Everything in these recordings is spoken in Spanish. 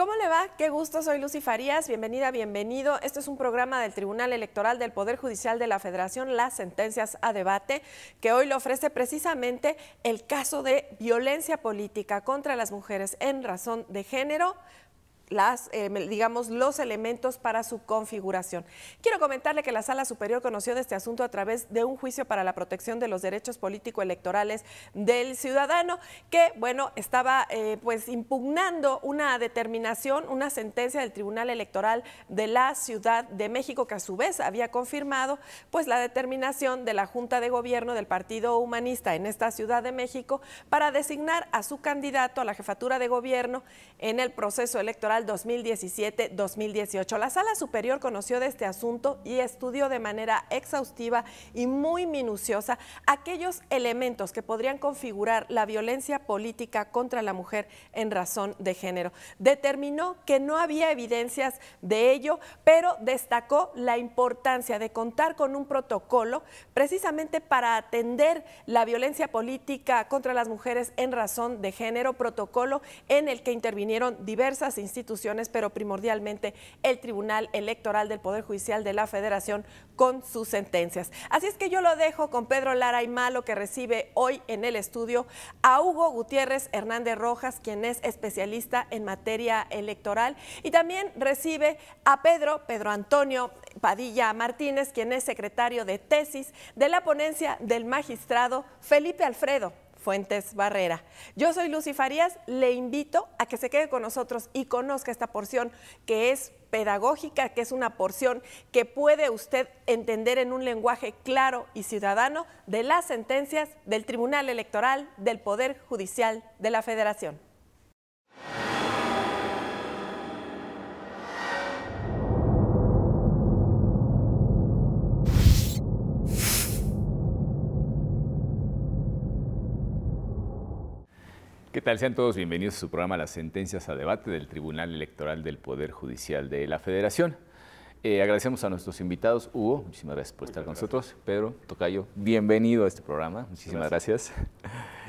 ¿Cómo le va? Qué gusto, soy Lucy Farías, bienvenida, bienvenido. Este es un programa del Tribunal Electoral del Poder Judicial de la Federación, las sentencias a debate, que hoy le ofrece precisamente el caso de violencia política contra las mujeres en razón de género, los elementos para su configuración. Quiero comentarle que la Sala Superior conoció de este asunto a través de un juicio para la protección de los derechos político-electorales del ciudadano que, bueno, estaba impugnando una determinación, una sentencia del Tribunal Electoral de la Ciudad de México, que a su vez había confirmado pues la determinación de la Junta de Gobierno del Partido Humanista en esta Ciudad de México para designar a su candidato a la jefatura de gobierno en el proceso electoral 2017-2018. La Sala Superior conoció de este asunto y estudió de manera exhaustiva y muy minuciosa aquellos elementos que podrían configurar la violencia política contra la mujer en razón de género. Determinó que no había evidencias de ello, pero destacó la importancia de contar con un protocolo precisamente para atender la violencia política contra las mujeres en razón de género, protocolo en el que intervinieron diversas instituciones, pero primordialmente el Tribunal Electoral del Poder Judicial de la Federación con sus sentencias. Así es que yo lo dejo con Pedro Lara y Malo, que recibe hoy en el estudio a Hugo Gutiérrez Hernández Rojas, quien es especialista en materia electoral, y también recibe a Pedro Antonio Padilla Martínez, quien es secretario de tesis de la ponencia del magistrado Felipe Alfredo Fuentes Barrera. Yo soy Lucy Farías, le invito a que se quede con nosotros y conozca esta porción que es pedagógica, que es una porción que puede usted entender en un lenguaje claro y ciudadano de las sentencias del Tribunal Electoral del Poder Judicial de la Federación. ¿Qué tal? Sean todos bienvenidos a su programa Las Sentencias a Debate del Tribunal Electoral del Poder Judicial de la Federación. Agradecemos a nuestros invitados. Hugo, muchísimas gracias por estar con nosotros. Pedro, tocayo, bienvenido a este programa. Muchísimas gracias.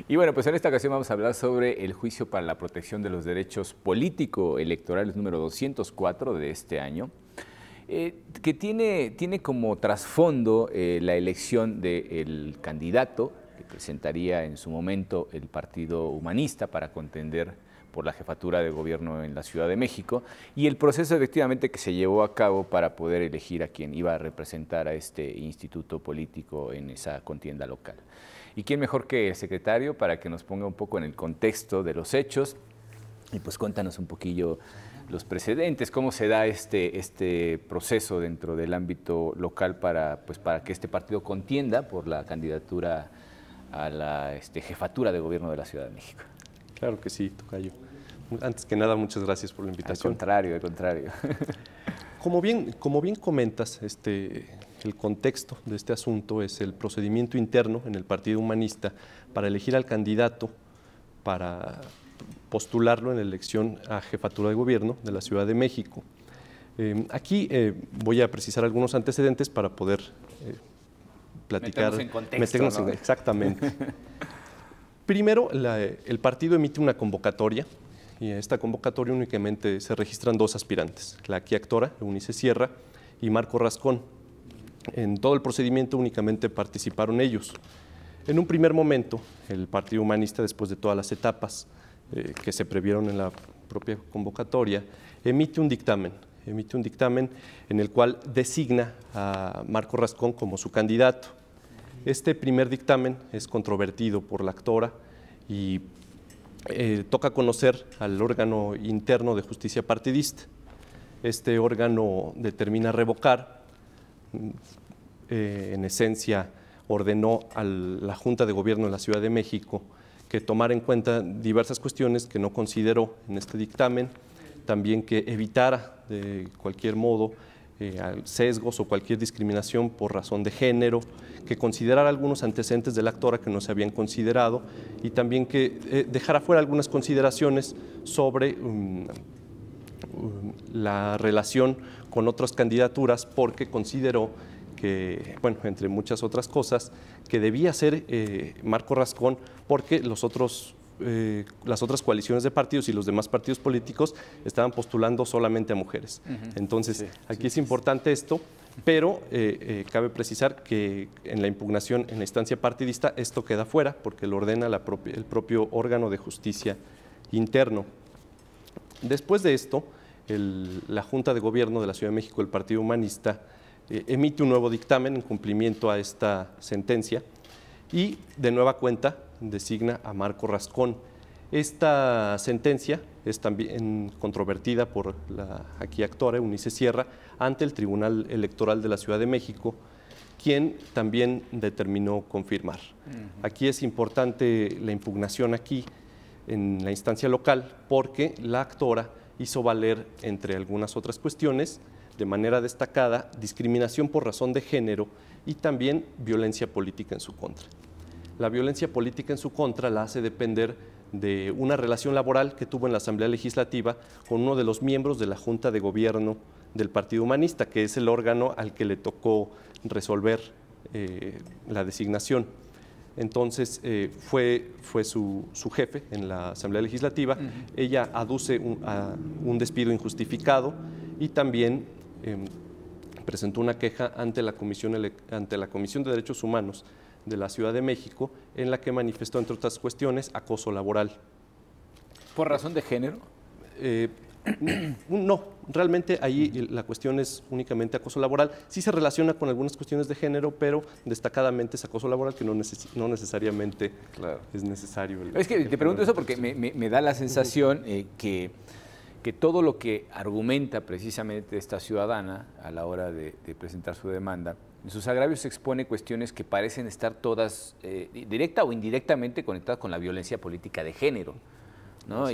Y bueno, pues en esta ocasión vamos a hablar sobre el juicio para la protección de los derechos político-electorales número 204 de este año, que tiene como trasfondo la elección del candidato que presentaría en su momento el Partido Humanista para contender por la jefatura de gobierno en la Ciudad de México, y el proceso efectivamente que se llevó a cabo para poder elegir a quien iba a representar a este instituto político en esa contienda local. ¿Y quién mejor que el secretario para que nos ponga un poco en el contexto de los hechos? Y pues cuéntanos un poquillo los precedentes, cómo se da este proceso dentro del ámbito local para que este partido contienda por la candidatura a la jefatura de gobierno de la Ciudad de México. Claro que sí, tocayo. Antes que nada, muchas gracias por la invitación. Al contrario. Como bien comentas, el contexto de este asunto es el procedimiento interno en el Partido Humanista para elegir al candidato para postularlo en la elección a jefatura de gobierno de la Ciudad de México. Aquí voy a precisar algunos antecedentes para poder platicar. Meternos en exactamente. Primero, el partido emite una convocatoria, y en esta convocatoria únicamente se registran dos aspirantes, la aquí actora, Eunice Sierra, y Marco Rascón. En todo el procedimiento únicamente participaron ellos. En un primer momento, el Partido Humanista, después de todas las etapas que se previeron en la propia convocatoria, emite un dictamen en el cual designa a Marco Rascón como su candidato. Este primer dictamen es controvertido por la actora y toca conocer al órgano interno de justicia partidista. Este órgano determina revocar, en esencia ordenó a la Junta de Gobierno de la Ciudad de México que tomara en cuenta diversas cuestiones que no consideró en este dictamen, también que evitara de cualquier modo sesgos o cualquier discriminación por razón de género, que considerara algunos antecedentes de la actora que no se habían considerado y también que dejara fuera algunas consideraciones sobre la relación con otras candidaturas, porque consideró que, bueno, entre muchas otras cosas, que debía ser Marco Rascón porque los otros las otras coaliciones de partidos y los demás partidos políticos estaban postulando solamente a mujeres. Entonces, Sí, aquí es importante esto, pero cabe precisar que en la impugnación en la instancia partidista esto queda fuera porque lo ordena el propio órgano de justicia interno. Después de esto, la Junta de Gobierno de la Ciudad de México, el Partido Humanista, emite un nuevo dictamen en cumplimiento a esta sentencia y de nueva cuenta designa a Marco Rascón. Esta sentencia es también controvertida por la aquí actora, Eunice Sierra, ante el Tribunal Electoral de la Ciudad de México, quien también determinó confirmar. Aquí es importante la impugnación aquí en la instancia local porque la actora hizo valer, entre algunas otras cuestiones, de manera destacada, discriminación por razón de género y también violencia política en su contra. La violencia política en su contra la hace depender de una relación laboral que tuvo en la Asamblea Legislativa con uno de los miembros de la Junta de Gobierno del Partido Humanista, que es el órgano al que le tocó resolver la designación. Entonces, fue su jefe en la Asamblea Legislativa. Ella aduce un despido injustificado y también presentó una queja ante la Comisión de Derechos Humanos de la Ciudad de México, en la que manifestó, entre otras cuestiones, acoso laboral. ¿Por razón de género? No, realmente ahí la cuestión es únicamente acoso laboral. Sí se relaciona con algunas cuestiones de género, pero destacadamente es acoso laboral, que no necesariamente es necesario. Es que te pregunto eso porque me da la sensación que todo lo que argumenta precisamente esta ciudadana a la hora de presentar su demanda, en sus agravios se expone cuestiones que parecen estar todas directa o indirectamente conectadas con la violencia política de género, ¿no?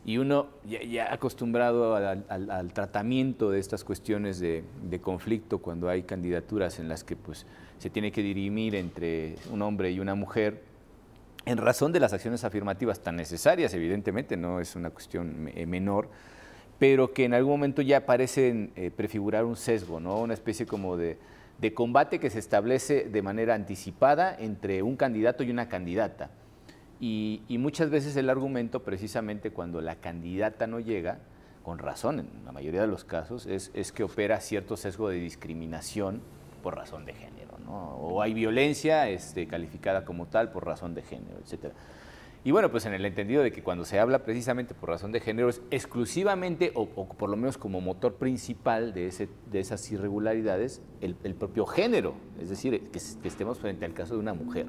Y uno ya acostumbrado al tratamiento de estas cuestiones de conflicto cuando hay candidaturas en las que pues, se tiene que dirimir entre un hombre y una mujer, en razón de las acciones afirmativas tan necesarias, evidentemente, no es una cuestión menor, pero que en algún momento ya parecen prefigurar un sesgo, ¿no? Una especie como de combate que se establece de manera anticipada entre un candidato y una candidata. Y muchas veces el argumento, precisamente cuando la candidata no llega, con razón en la mayoría de los casos, es que opera cierto sesgo de discriminación por razón de género, ¿no? O hay violencia calificada como tal por razón de género, etc. Y bueno, pues en el entendido de que cuando se habla precisamente por razón de género es exclusivamente, o por lo menos como motor principal de esas irregularidades, el propio género, es decir, que estemos frente al caso de una mujer.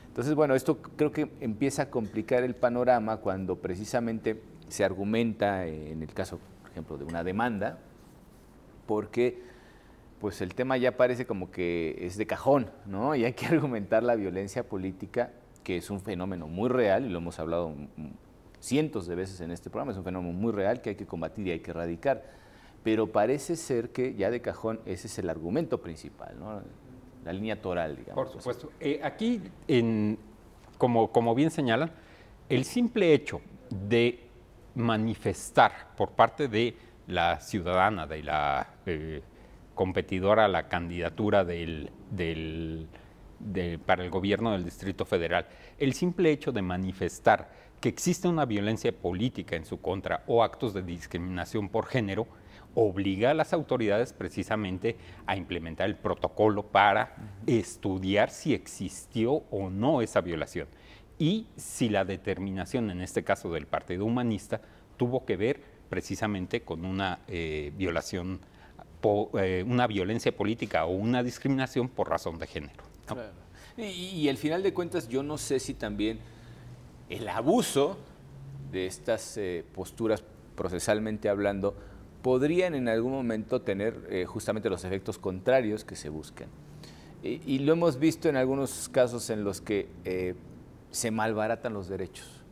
Entonces, bueno, esto creo que empieza a complicar el panorama cuando precisamente se argumenta, en el caso, por ejemplo, de una demanda, porque pues el tema ya parece como que es de cajón, ¿no? Y hay que argumentar la violencia política, que es un fenómeno muy real, y lo hemos hablado cientos de veces en este programa, es un fenómeno muy real que hay que combatir y hay que erradicar, pero parece ser que ya de cajón ese es el argumento principal, ¿no? La línea toral, digamos. Por supuesto. Aquí, como bien señalan, el simple hecho de manifestar por parte de la ciudadana, de la competidora a la candidatura para el gobierno del Distrito Federal, el simple hecho de manifestar que existe una violencia política en su contra o actos de discriminación por género, obliga a las autoridades precisamente a implementar el protocolo para estudiar si existió o no esa violación y si la determinación, en este caso del Partido Humanista, tuvo que ver precisamente con una violación, una violencia política o una discriminación por razón de género, ¿no? Claro. Y al final de cuentas yo no sé si también el abuso de estas posturas procesalmente hablando podrían en algún momento tener justamente los efectos contrarios que se buscan. Y lo hemos visto en algunos casos en los que se malbaratan los derechos.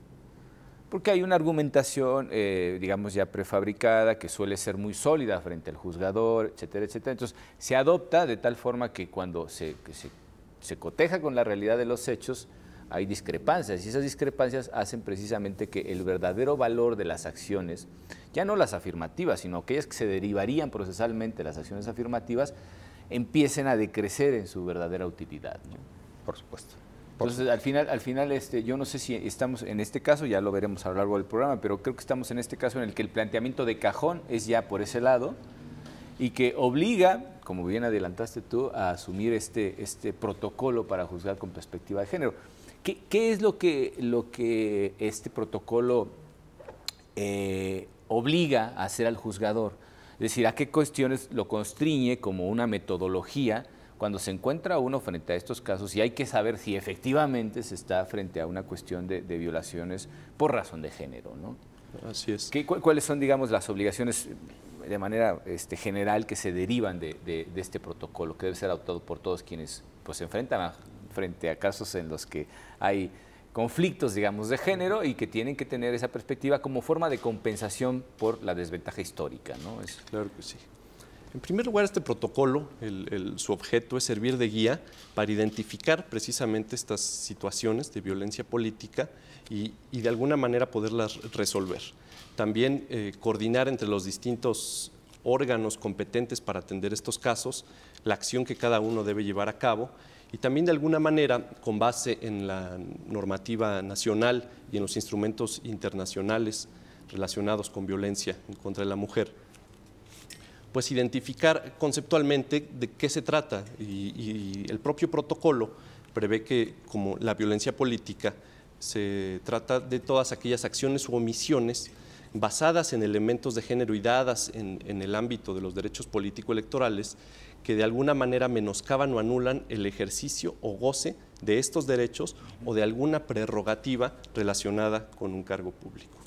Porque hay una argumentación, digamos, ya prefabricada, que suele ser muy sólida frente al juzgador, etcétera, etcétera. Entonces, se adopta de tal forma que cuando se coteja con la realidad de los hechos, hay discrepancias, y esas discrepancias hacen precisamente que el verdadero valor de las acciones, ya no las afirmativas, sino aquellas que se derivarían procesalmente de las acciones afirmativas, empiecen a decrecer en su verdadera utilidad, ¿no? Por supuesto. Entonces, al final yo no sé si estamos en este caso, ya lo veremos a lo largo del programa, pero creo que estamos en este caso en el que el planteamiento de cajón es ya por ese lado y que obliga, como bien adelantaste tú, a asumir este protocolo para juzgar con perspectiva de género. ¿Qué es lo que este protocolo obliga a hacer al juzgador? Es decir, ¿a qué cuestiones lo constriñe como una metodología cuando se encuentra uno frente a estos casos y hay que saber si efectivamente se está frente a una cuestión de violaciones por razón de género, ¿no? Así es. ¿Cuáles son, digamos, las obligaciones de manera general que se derivan de este protocolo, que debe ser adoptado por todos quienes pues, se enfrentan frente a casos en los que hay conflictos, digamos, de género y que tienen que tener esa perspectiva como forma de compensación por la desventaja histórica, ¿no? Claro que sí. En primer lugar, este protocolo, su objeto es servir de guía para identificar precisamente estas situaciones de violencia política y de alguna manera poderlas resolver. También coordinar entre los distintos órganos competentes para atender estos casos, la acción que cada uno debe llevar a cabo y también de alguna manera, con base en la normativa nacional y en los instrumentos internacionales relacionados con violencia en contra de la mujer, pues identificar conceptualmente de qué se trata y el propio protocolo prevé que como la violencia política se trata de todas aquellas acciones u omisiones basadas en elementos de género y dadas en el ámbito de los derechos político-electorales que de alguna manera menoscaban o anulan el ejercicio o goce de estos derechos o de alguna prerrogativa relacionada con un cargo público.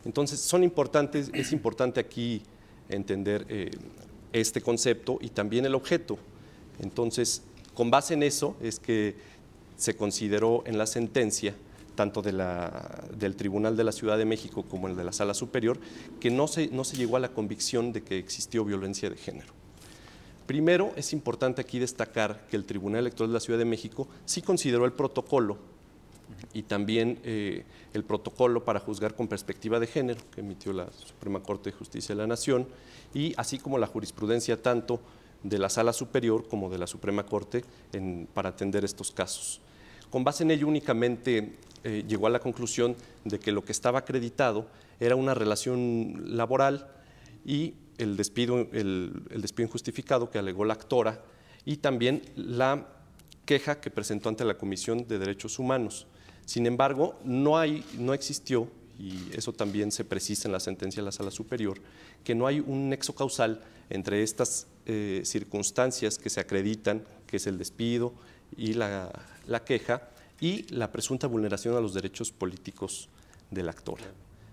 Entonces, es importante aquí entender este concepto y también el objeto. Entonces, con base en eso es que se consideró en la sentencia, tanto del Tribunal de la Ciudad de México como el de la Sala Superior, que no se llegó a la convicción de que existió violencia de género. Primero, es importante aquí destacar que el Tribunal Electoral de la Ciudad de México sí consideró el protocolo y también el protocolo para juzgar con perspectiva de género que emitió la Suprema Corte de Justicia de la Nación y así como la jurisprudencia tanto de la Sala Superior como de la Suprema Corte para atender estos casos. Con base en ello únicamente llegó a la conclusión de que lo que estaba acreditado era una relación laboral y el despido injustificado que alegó la actora y también la queja que presentó ante la Comisión de Derechos Humanos. Sin embargo, no existió, y eso también se precisa en la sentencia de la Sala Superior, que no hay un nexo causal entre estas circunstancias que se acreditan, que es el despido y la queja, y la presunta vulneración a los derechos políticos del actor.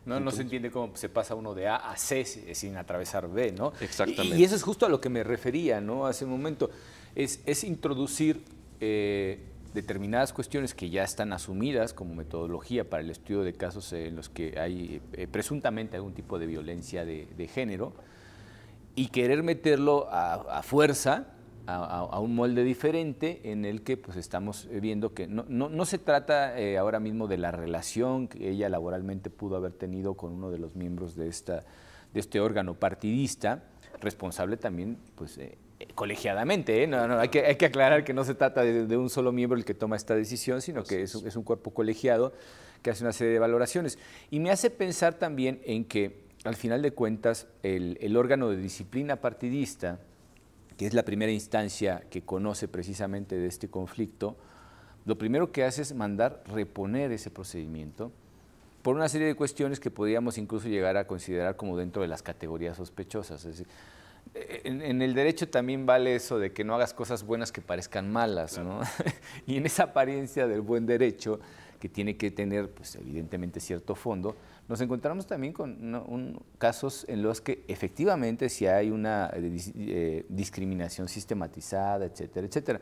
No se entiende cómo se pasa uno de A a C sin atravesar B, ¿no? Exactamente. Y eso es justo a lo que me refería, ¿no? Hace un momento, es introducir determinadas cuestiones que ya están asumidas como metodología para el estudio de casos en los que hay presuntamente algún tipo de violencia de género y querer meterlo a fuerza a un molde diferente en el que pues estamos viendo que no se trata ahora mismo de la relación que ella laboralmente pudo haber tenido con uno de los miembros de este órgano partidista, responsable también pues colegiadamente, ¿eh? Hay que aclarar que no se trata de un solo miembro el que toma esta decisión, sino que es un cuerpo colegiado que hace una serie de valoraciones. Y me hace pensar también en que al final de cuentas el órgano de disciplina partidista, que es la primera instancia que conoce precisamente de este conflicto, lo primero que hace es mandar reponer ese procedimiento por una serie de cuestiones que podríamos incluso llegar a considerar como dentro de las categorías sospechosas. Es decir, en el derecho también vale eso de que no hagas cosas buenas que parezcan malas, claro, ¿no? Y en esa apariencia del buen derecho, que tiene que tener pues, evidentemente cierto fondo, nos encontramos también con casos en los que efectivamente sí hay una discriminación sistematizada, etcétera, etcétera.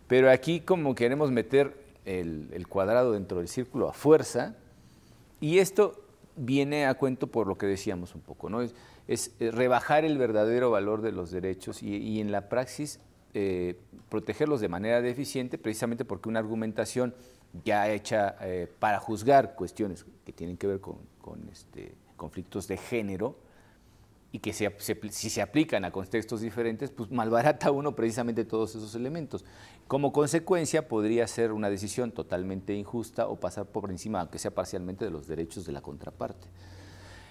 Pero aquí como queremos meter el cuadrado dentro del círculo a fuerza, y esto viene a cuento por lo que decíamos un poco, ¿no? Es rebajar el verdadero valor de los derechos y en la praxis protegerlos de manera deficiente, precisamente porque una argumentación ya hecha para juzgar cuestiones que tienen que ver con conflictos de género, y que si se aplican a contextos diferentes, pues malbarata uno precisamente todos esos elementos. Como consecuencia, podría ser una decisión totalmente injusta o pasar por encima, aunque sea parcialmente, de los derechos de la contraparte.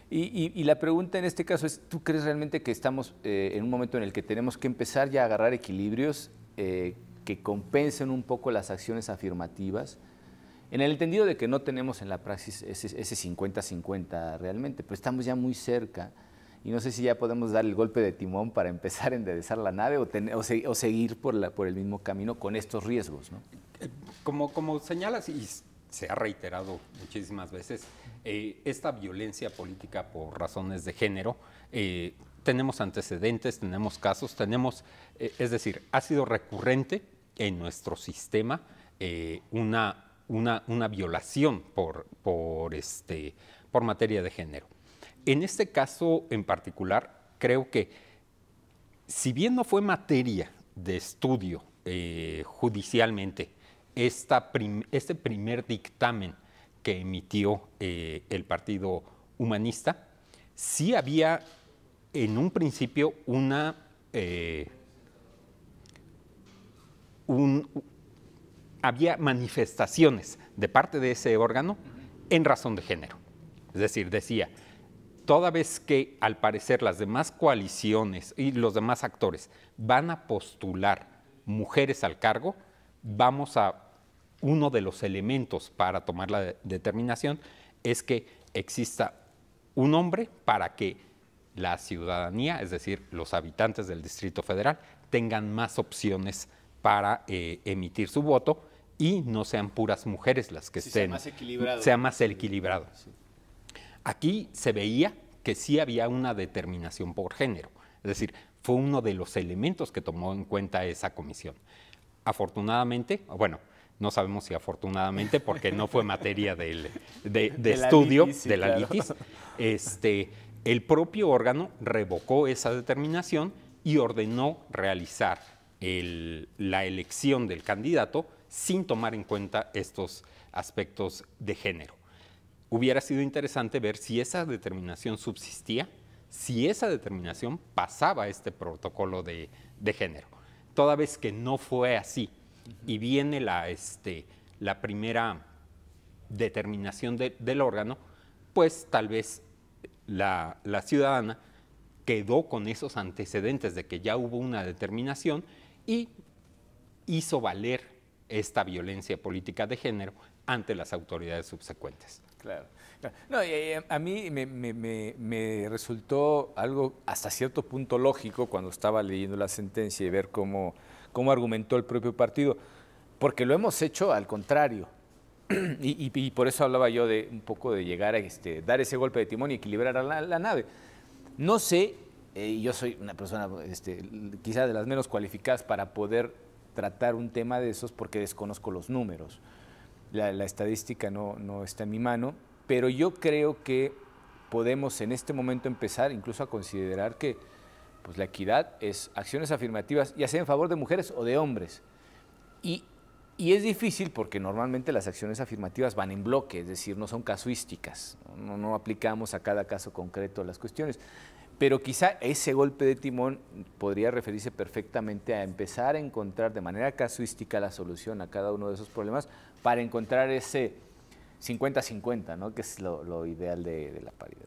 Y la pregunta en este caso es, ¿tú crees realmente que estamos en un momento en el que tenemos que empezar ya a agarrar equilibrios que compensen un poco las acciones afirmativas? En el entendido de que no tenemos en la praxis ese 50-50 realmente, pero estamos ya muy cerca. Y no sé si ya podemos dar el golpe de timón para empezar a enderezar la nave o seguir por el mismo camino con estos riesgos, ¿no? Como señalas, y se ha reiterado muchísimas veces, esta violencia política por razones de género, tenemos antecedentes, tenemos casos, es decir, ha sido recurrente en nuestro sistema una violación por materia de género. En este caso en particular, creo que si bien no fue materia de estudio judicialmente, este primer dictamen que emitió el Partido Humanista, sí había en un principio había manifestaciones de parte de ese órgano en razón de género. Es decir, decía, toda vez que al parecer las demás coaliciones y los demás actores van a postular mujeres al cargo, uno de los elementos para tomar la determinación es que exista un hombre para que la ciudadanía, es decir, los habitantes del Distrito Federal, tengan más opciones para emitir su voto y no sean puras mujeres las que estén. Sea más equilibrado. Sí. Aquí se veía que sí había una determinación por género, es decir, fue uno de los elementos que tomó en cuenta esa comisión. Afortunadamente, bueno, no sabemos si afortunadamente, porque no fue materia de estudio de la litis, el propio órgano revocó esa determinación y ordenó realizar la elección del candidato sin tomar en cuenta estos aspectos de género. Hubiera sido interesante ver si esa determinación subsistía, si esa determinación pasaba este protocolo de género. Toda vez que no fue así y viene la primera determinación del órgano, pues tal vez la ciudadana quedó con esos antecedentes de que ya hubo una determinación y hizo valer esta violencia política de género ante las autoridades subsecuentes. Claro. No, a mí me resultó algo hasta cierto punto lógico cuando estaba leyendo la sentencia y ver cómo argumentó el propio partido, porque lo hemos hecho al contrario. Y por eso hablaba yo de un poco de llegar a dar ese golpe de timón y equilibrar a la nave. No sé, yo soy una persona quizá de las menos cualificadas para poder tratar un tema de esos porque desconozco los números. La estadística no está en mi mano, pero yo creo que podemos en este momento empezar incluso a considerar que pues, la equidad es acciones afirmativas, ya sea en favor de mujeres o de hombres. Y es difícil porque normalmente las acciones afirmativas van en bloque, es decir, no son casuísticas, no aplicamos a cada caso concreto las cuestiones. Pero quizá ese golpe de timón podría referirse perfectamente a empezar a encontrar de manera casuística la solución a cada uno de esos problemas para encontrar ese 50-50, ¿no? Que es lo ideal de la paridad.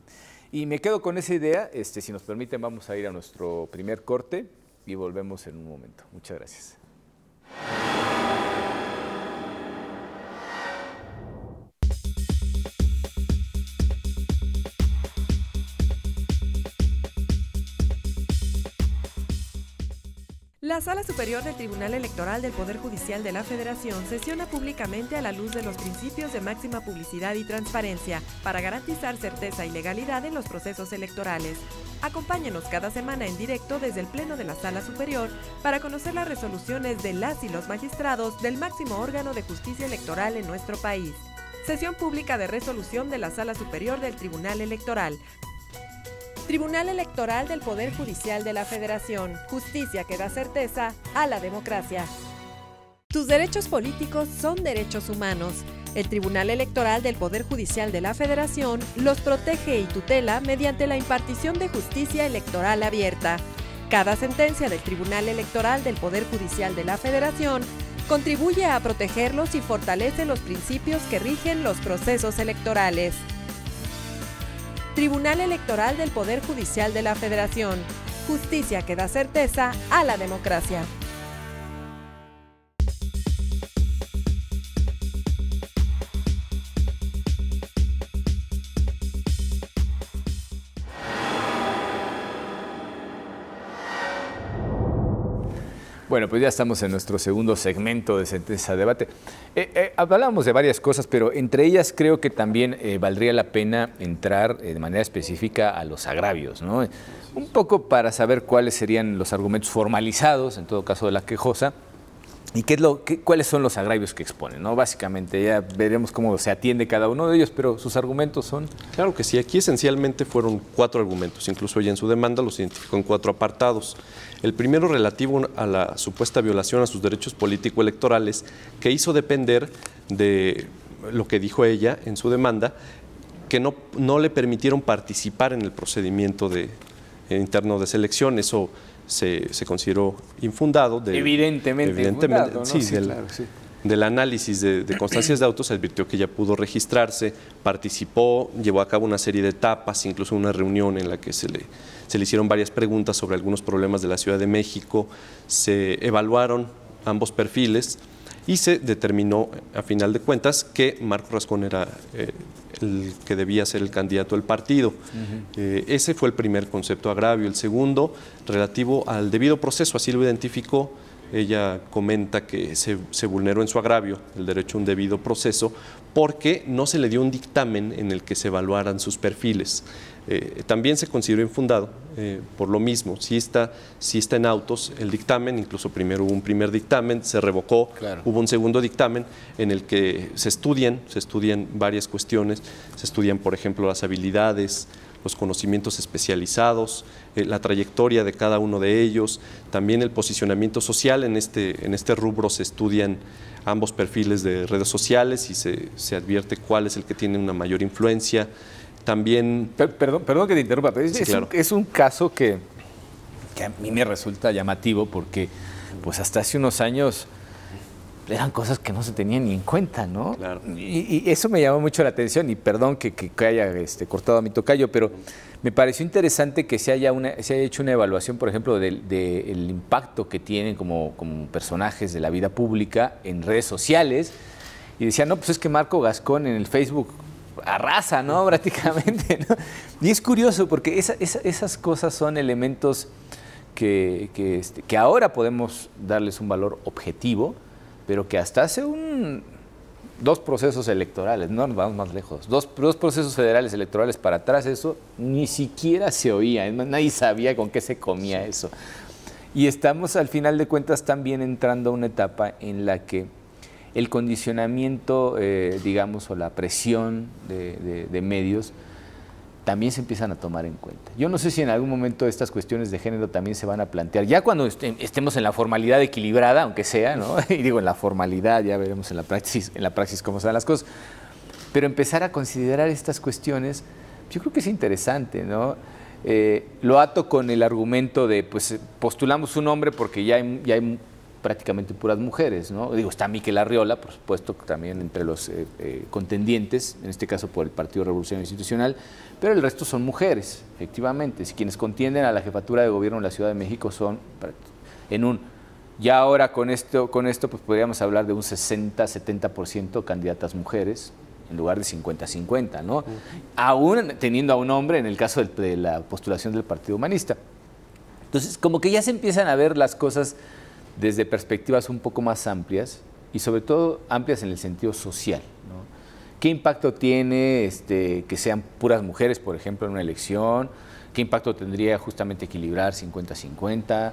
Y me quedo con esa idea. Si nos permiten, vamos a ir a nuestro primer corte y volvemos en un momento. Muchas gracias. La Sala Superior del Tribunal Electoral del Poder Judicial de la Federación sesiona públicamente a la luz de los principios de máxima publicidad y transparencia para garantizar certeza y legalidad en los procesos electorales. Acompáñenos cada semana en directo desde el Pleno de la Sala Superior para conocer las resoluciones de las y los magistrados del máximo órgano de justicia electoral en nuestro país. Sesión pública de resolución de la Sala Superior del Tribunal Electoral. Tribunal Electoral del Poder Judicial de la Federación. Justicia que da certeza a la democracia. Tus derechos políticos son derechos humanos. El Tribunal Electoral del Poder Judicial de la Federación los protege y tutela mediante la impartición de justicia electoral abierta. Cada sentencia del Tribunal Electoral del Poder Judicial de la Federación contribuye a protegerlos y fortalece los principios que rigen los procesos electorales. Tribunal Electoral del Poder Judicial de la Federación. Justicia que da certeza a la democracia. Bueno, pues ya estamos en nuestro segundo segmento de Sentencia a Debate. Hablábamos de varias cosas, pero entre ellas creo que también valdría la pena entrar de manera específica a los agravios, ¿no? Un poco para saber cuáles serían los argumentos formalizados, en todo caso de la quejosa, y cuáles son los agravios que exponen, ¿no? Básicamente ya veremos cómo se atiende cada uno de ellos, pero sus argumentos son... Claro que sí, aquí esencialmente fueron 4 argumentos, incluso ella en su demanda los identificó en 4 apartados. El primero relativo a la supuesta violación a sus derechos político-electorales, que hizo depender de lo que dijo ella en su demanda, que no le permitieron participar en el procedimiento interno de selección. Eso se consideró infundado. Evidentemente infundado, ¿no? Sí, sí, claro, sí. Del análisis de constancias de autos se advirtió que ella pudo registrarse, participó, llevó a cabo una serie de etapas, incluso una reunión en la que se le hicieron varias preguntas sobre algunos problemas de la Ciudad de México, se evaluaron ambos perfiles y se determinó, a final de cuentas, que Marco Rascón era el que debía ser el candidato del partido. Ese fue el primer concepto agravio. El segundo, relativo al debido proceso, así lo identificó. Ella comenta que se vulneró en su agravio el derecho a un debido proceso porque no se le dio un dictamen en el que se evaluaran sus perfiles. También se consideró infundado por lo mismo. Sí está en autos el dictamen, incluso primero hubo un primer dictamen, se revocó, claro. Hubo un segundo dictamen en el que se estudian varias cuestiones, se estudian, por ejemplo, las habilidades, los conocimientos especializados, la trayectoria de cada uno de ellos, también el posicionamiento social. En este rubro se estudian ambos perfiles de redes sociales y se advierte cuál es el que tiene una mayor influencia. También... Perdón que te interrumpa, pero sí, claro. Es un caso que a mí me resulta llamativo porque pues hasta hace unos años eran cosas que no se tenían ni en cuenta, ¿no? Claro. Y eso me llamó mucho la atención, y perdón que haya cortado a mi tocayo, pero me pareció interesante que se haya hecho una evaluación, por ejemplo, del impacto que tienen como personajes de la vida pública en redes sociales, y decían, no, pues es que Marco Rascón en el Facebook arrasa, ¿no? Prácticamente, ¿no? Y es curioso porque esas cosas son elementos que ahora podemos darles un valor objetivo, pero que hasta hace 2 procesos electorales, no nos vamos más lejos, dos procesos federales electorales para atrás, eso ni siquiera se oía, nadie sabía con qué se comía eso. Y estamos al final de cuentas también entrando a una etapa en la que el condicionamiento, digamos, o la presión de medios también se empiezan a tomar en cuenta. Yo no sé si en algún momento estas cuestiones de género también se van a plantear, ya cuando estemos en la formalidad equilibrada, aunque sea, ¿no? Y digo, en la formalidad, ya veremos en la praxis cómo se dan las cosas, pero empezar a considerar estas cuestiones, yo creo que es interesante, ¿no? Lo ato con el argumento de, pues, postulamos un hombre porque ya hay prácticamente puras mujeres, ¿no? Digo, está Miquel Arriola, por supuesto, también entre los contendientes, en este caso por el Partido Revolucionario Institucional, pero el resto son mujeres, efectivamente. Si quienes contienden a la jefatura de gobierno en la Ciudad de México son ya ahora con esto pues podríamos hablar de un 60-70% candidatas mujeres, en lugar de 50-50, ¿no? Aún teniendo a un hombre en el caso de la postulación del Partido Humanista. Entonces, como que ya se empiezan a ver las cosas desde perspectivas un poco más amplias y sobre todo amplias en el sentido social, ¿no? ¿Qué impacto tiene que sean puras mujeres, por ejemplo, en una elección? ¿Qué impacto tendría justamente equilibrar 50-50?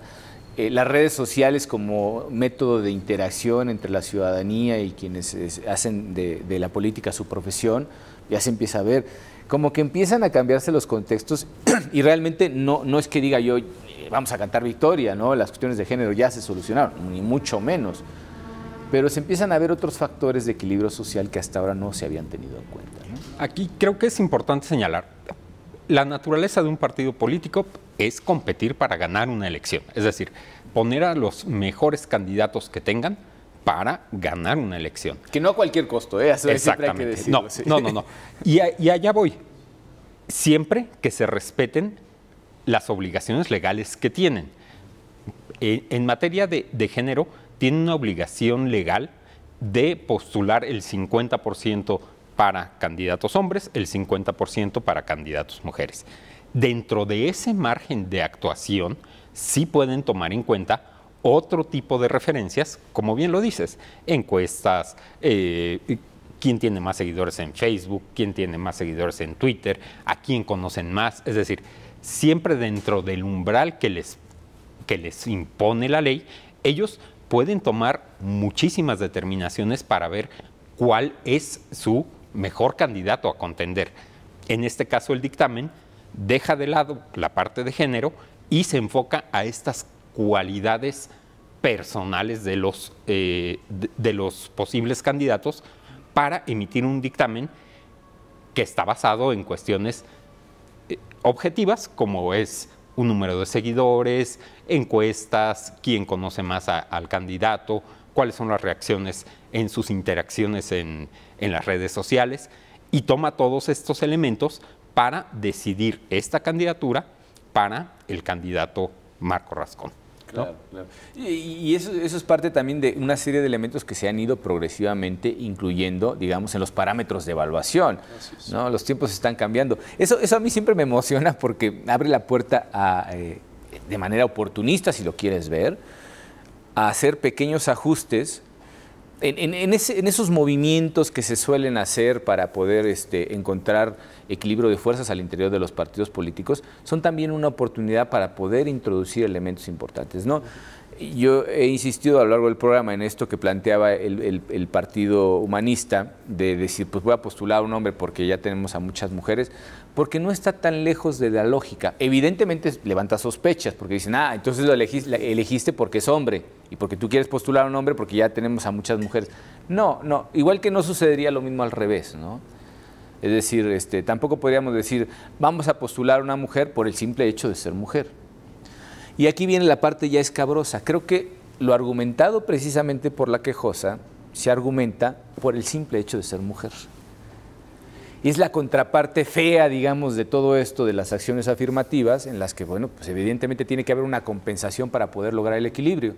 Las redes sociales como método de interacción entre la ciudadanía y quienes hacen de la política su profesión, ya se empieza a ver. Como que empiezan a cambiarse los contextos y realmente no es que diga yo, vamos a cantar victoria, ¿no? Las cuestiones de género ya se solucionaron, ni mucho menos. pero se empiezan a ver otros factores de equilibrio social que hasta ahora no se habían tenido en cuenta, ¿no? Aquí creo que es importante señalar, la naturaleza de un partido político es competir para ganar una elección, es decir, poner a los mejores candidatos que tengan para ganar una elección. Que no a cualquier costo, ¿eh? Eso siempre hay que decirlo. No, sí. no. Y allá voy. Siempre que se respeten las obligaciones legales que tienen. En materia de género, tienen una obligación legal de postular el 50% para candidatos hombres, el 50% para candidatos mujeres. Dentro de ese margen de actuación, sí pueden tomar en cuenta otro tipo de referencias, como bien lo dices, encuestas, quién tiene más seguidores en Facebook, quién tiene más seguidores en Twitter, a quién conocen más, es decir, siempre dentro del umbral que les impone la ley, ellos pueden tomar muchísimas determinaciones para ver cuál es su mejor candidato a contender. En este caso, el dictamen deja de lado la parte de género y se enfoca a estas cualidades personales de los posibles candidatos para emitir un dictamen que está basado en cuestiones objetivas, como es un número de seguidores, encuestas, quién conoce más al candidato, cuáles son las reacciones en sus interacciones en las redes sociales, y toma todos estos elementos para decidir esta candidatura para el candidato Marco Rascón. Claro, claro. Y eso es parte también de una serie de elementos que se han ido progresivamente incluyendo, digamos, en los parámetros de evaluación, ¿no? Los tiempos están cambiando. Eso a mí siempre me emociona porque abre la puerta a, de manera oportunista, si lo quieres ver, a hacer pequeños ajustes en esos movimientos que se suelen hacer para poder encontrar equilibrio de fuerzas al interior de los partidos políticos. Son también una oportunidad para poder introducir elementos importantes, ¿no? Yo he insistido a lo largo del programa en esto que planteaba el Partido Humanista, de decir, pues voy a postular a un hombre porque ya tenemos a muchas mujeres, porque no está tan lejos de la lógica. Evidentemente levanta sospechas, porque dicen, entonces lo elegiste porque es hombre, y porque tú quieres postular a un hombre porque ya tenemos a muchas mujeres. No, igual que no sucedería lo mismo al revés, ¿no? Es decir, tampoco podríamos decir, vamos a postular a una mujer por el simple hecho de ser mujer. Y aquí viene la parte ya escabrosa. Creo que lo argumentado precisamente por la quejosa se argumenta por el simple hecho de ser mujer. Y es la contraparte fea, digamos, de todo esto de las acciones afirmativas, en las que, bueno, pues evidentemente tiene que haber una compensación para poder lograr el equilibrio.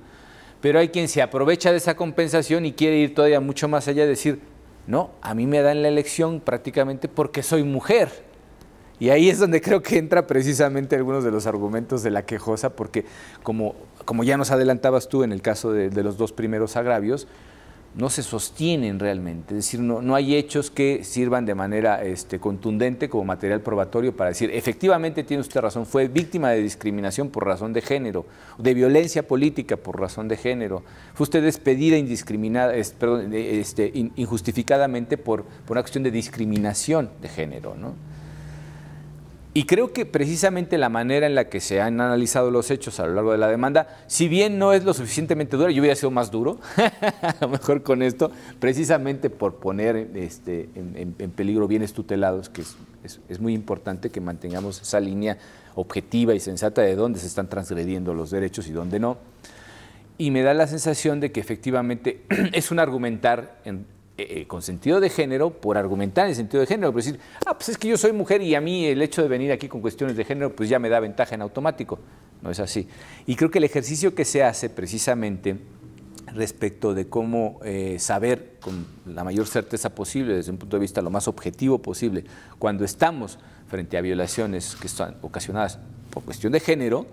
Pero hay quien se aprovecha de esa compensación y quiere ir todavía mucho más allá, de decir, no, a mí me dan la elección prácticamente porque soy mujer. Y ahí es donde creo que entra precisamente algunos de los argumentos de la quejosa, porque como ya nos adelantabas tú en el caso de los dos primeros agravios, no se sostienen realmente, es decir, no hay hechos que sirvan de manera contundente como material probatorio para decir, efectivamente tiene usted razón, fue víctima de discriminación por razón de género, de violencia política por razón de género, fue usted despedida injustificadamente por una cuestión de discriminación de género, ¿no? Y creo que precisamente la manera en la que se han analizado los hechos a lo largo de la demanda, si bien no es lo suficientemente dura, yo hubiera sido más duro, a lo mejor con esto, precisamente por poner en peligro bienes tutelados, que es muy importante que mantengamos esa línea objetiva y sensata de dónde se están transgrediendo los derechos y dónde no. Y me da la sensación de que efectivamente es un argumentar con sentido de género, por argumentar en sentido de género, por decir, pues es que yo soy mujer y a mí el hecho de venir aquí con cuestiones de género, pues ya me da ventaja en automático. No es así. Y creo que el ejercicio que se hace precisamente respecto de cómo saber con la mayor certeza posible, desde un punto de vista lo más objetivo posible, cuando estamos frente a violaciones que están ocasionadas por cuestión de género,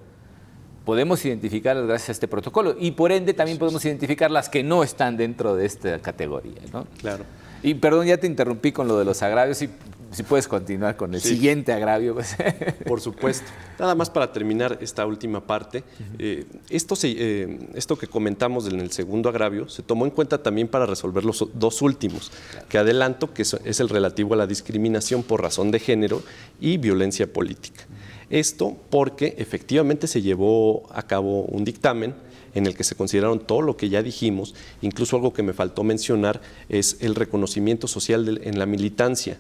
podemos identificarlas gracias a este protocolo y por ende también podemos identificar las que no están dentro de esta categoría, ¿no? Claro. Y perdón, ya te interrumpí con lo de los agravios, si puedes continuar con el siguiente agravio. Pues. Por supuesto. Nada más para terminar esta última parte, esto que comentamos en el segundo agravio se tomó en cuenta también para resolver los dos últimos, que adelanto que es el relativo a la discriminación por razón de género y violencia política. Esto porque efectivamente se llevó a cabo un dictamen en el que se consideraron todo lo que ya dijimos, incluso algo que me faltó mencionar es el reconocimiento social en la militancia.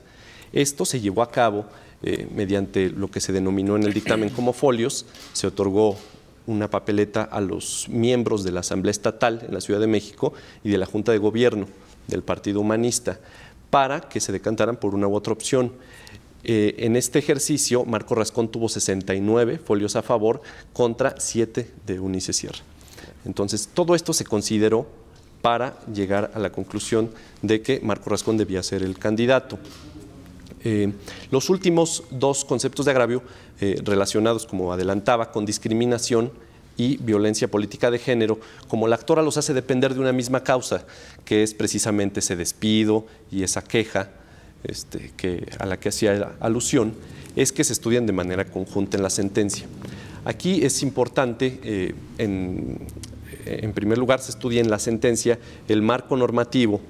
Esto se llevó a cabo mediante lo que se denominó en el dictamen como folios, se otorgó una papeleta a los miembros de la Asamblea Estatal en la Ciudad de México y de la Junta de Gobierno del Partido Humanista para que se decantaran por una u otra opción. En este ejercicio, Marco Rascón tuvo 69 folios a favor contra 7 de Eunice Sierra. Entonces, todo esto se consideró para llegar a la conclusión de que Marco Rascón debía ser el candidato. Los últimos dos conceptos de agravio relacionados, como adelantaba, con discriminación y violencia política de género, como la actora los hace depender de una misma causa, que es precisamente ese despido y esa queja a la que hacía alusión, es que se estudian de manera conjunta en la sentencia. Aquí es importante, en primer lugar, se estudia en la sentencia el marco normativo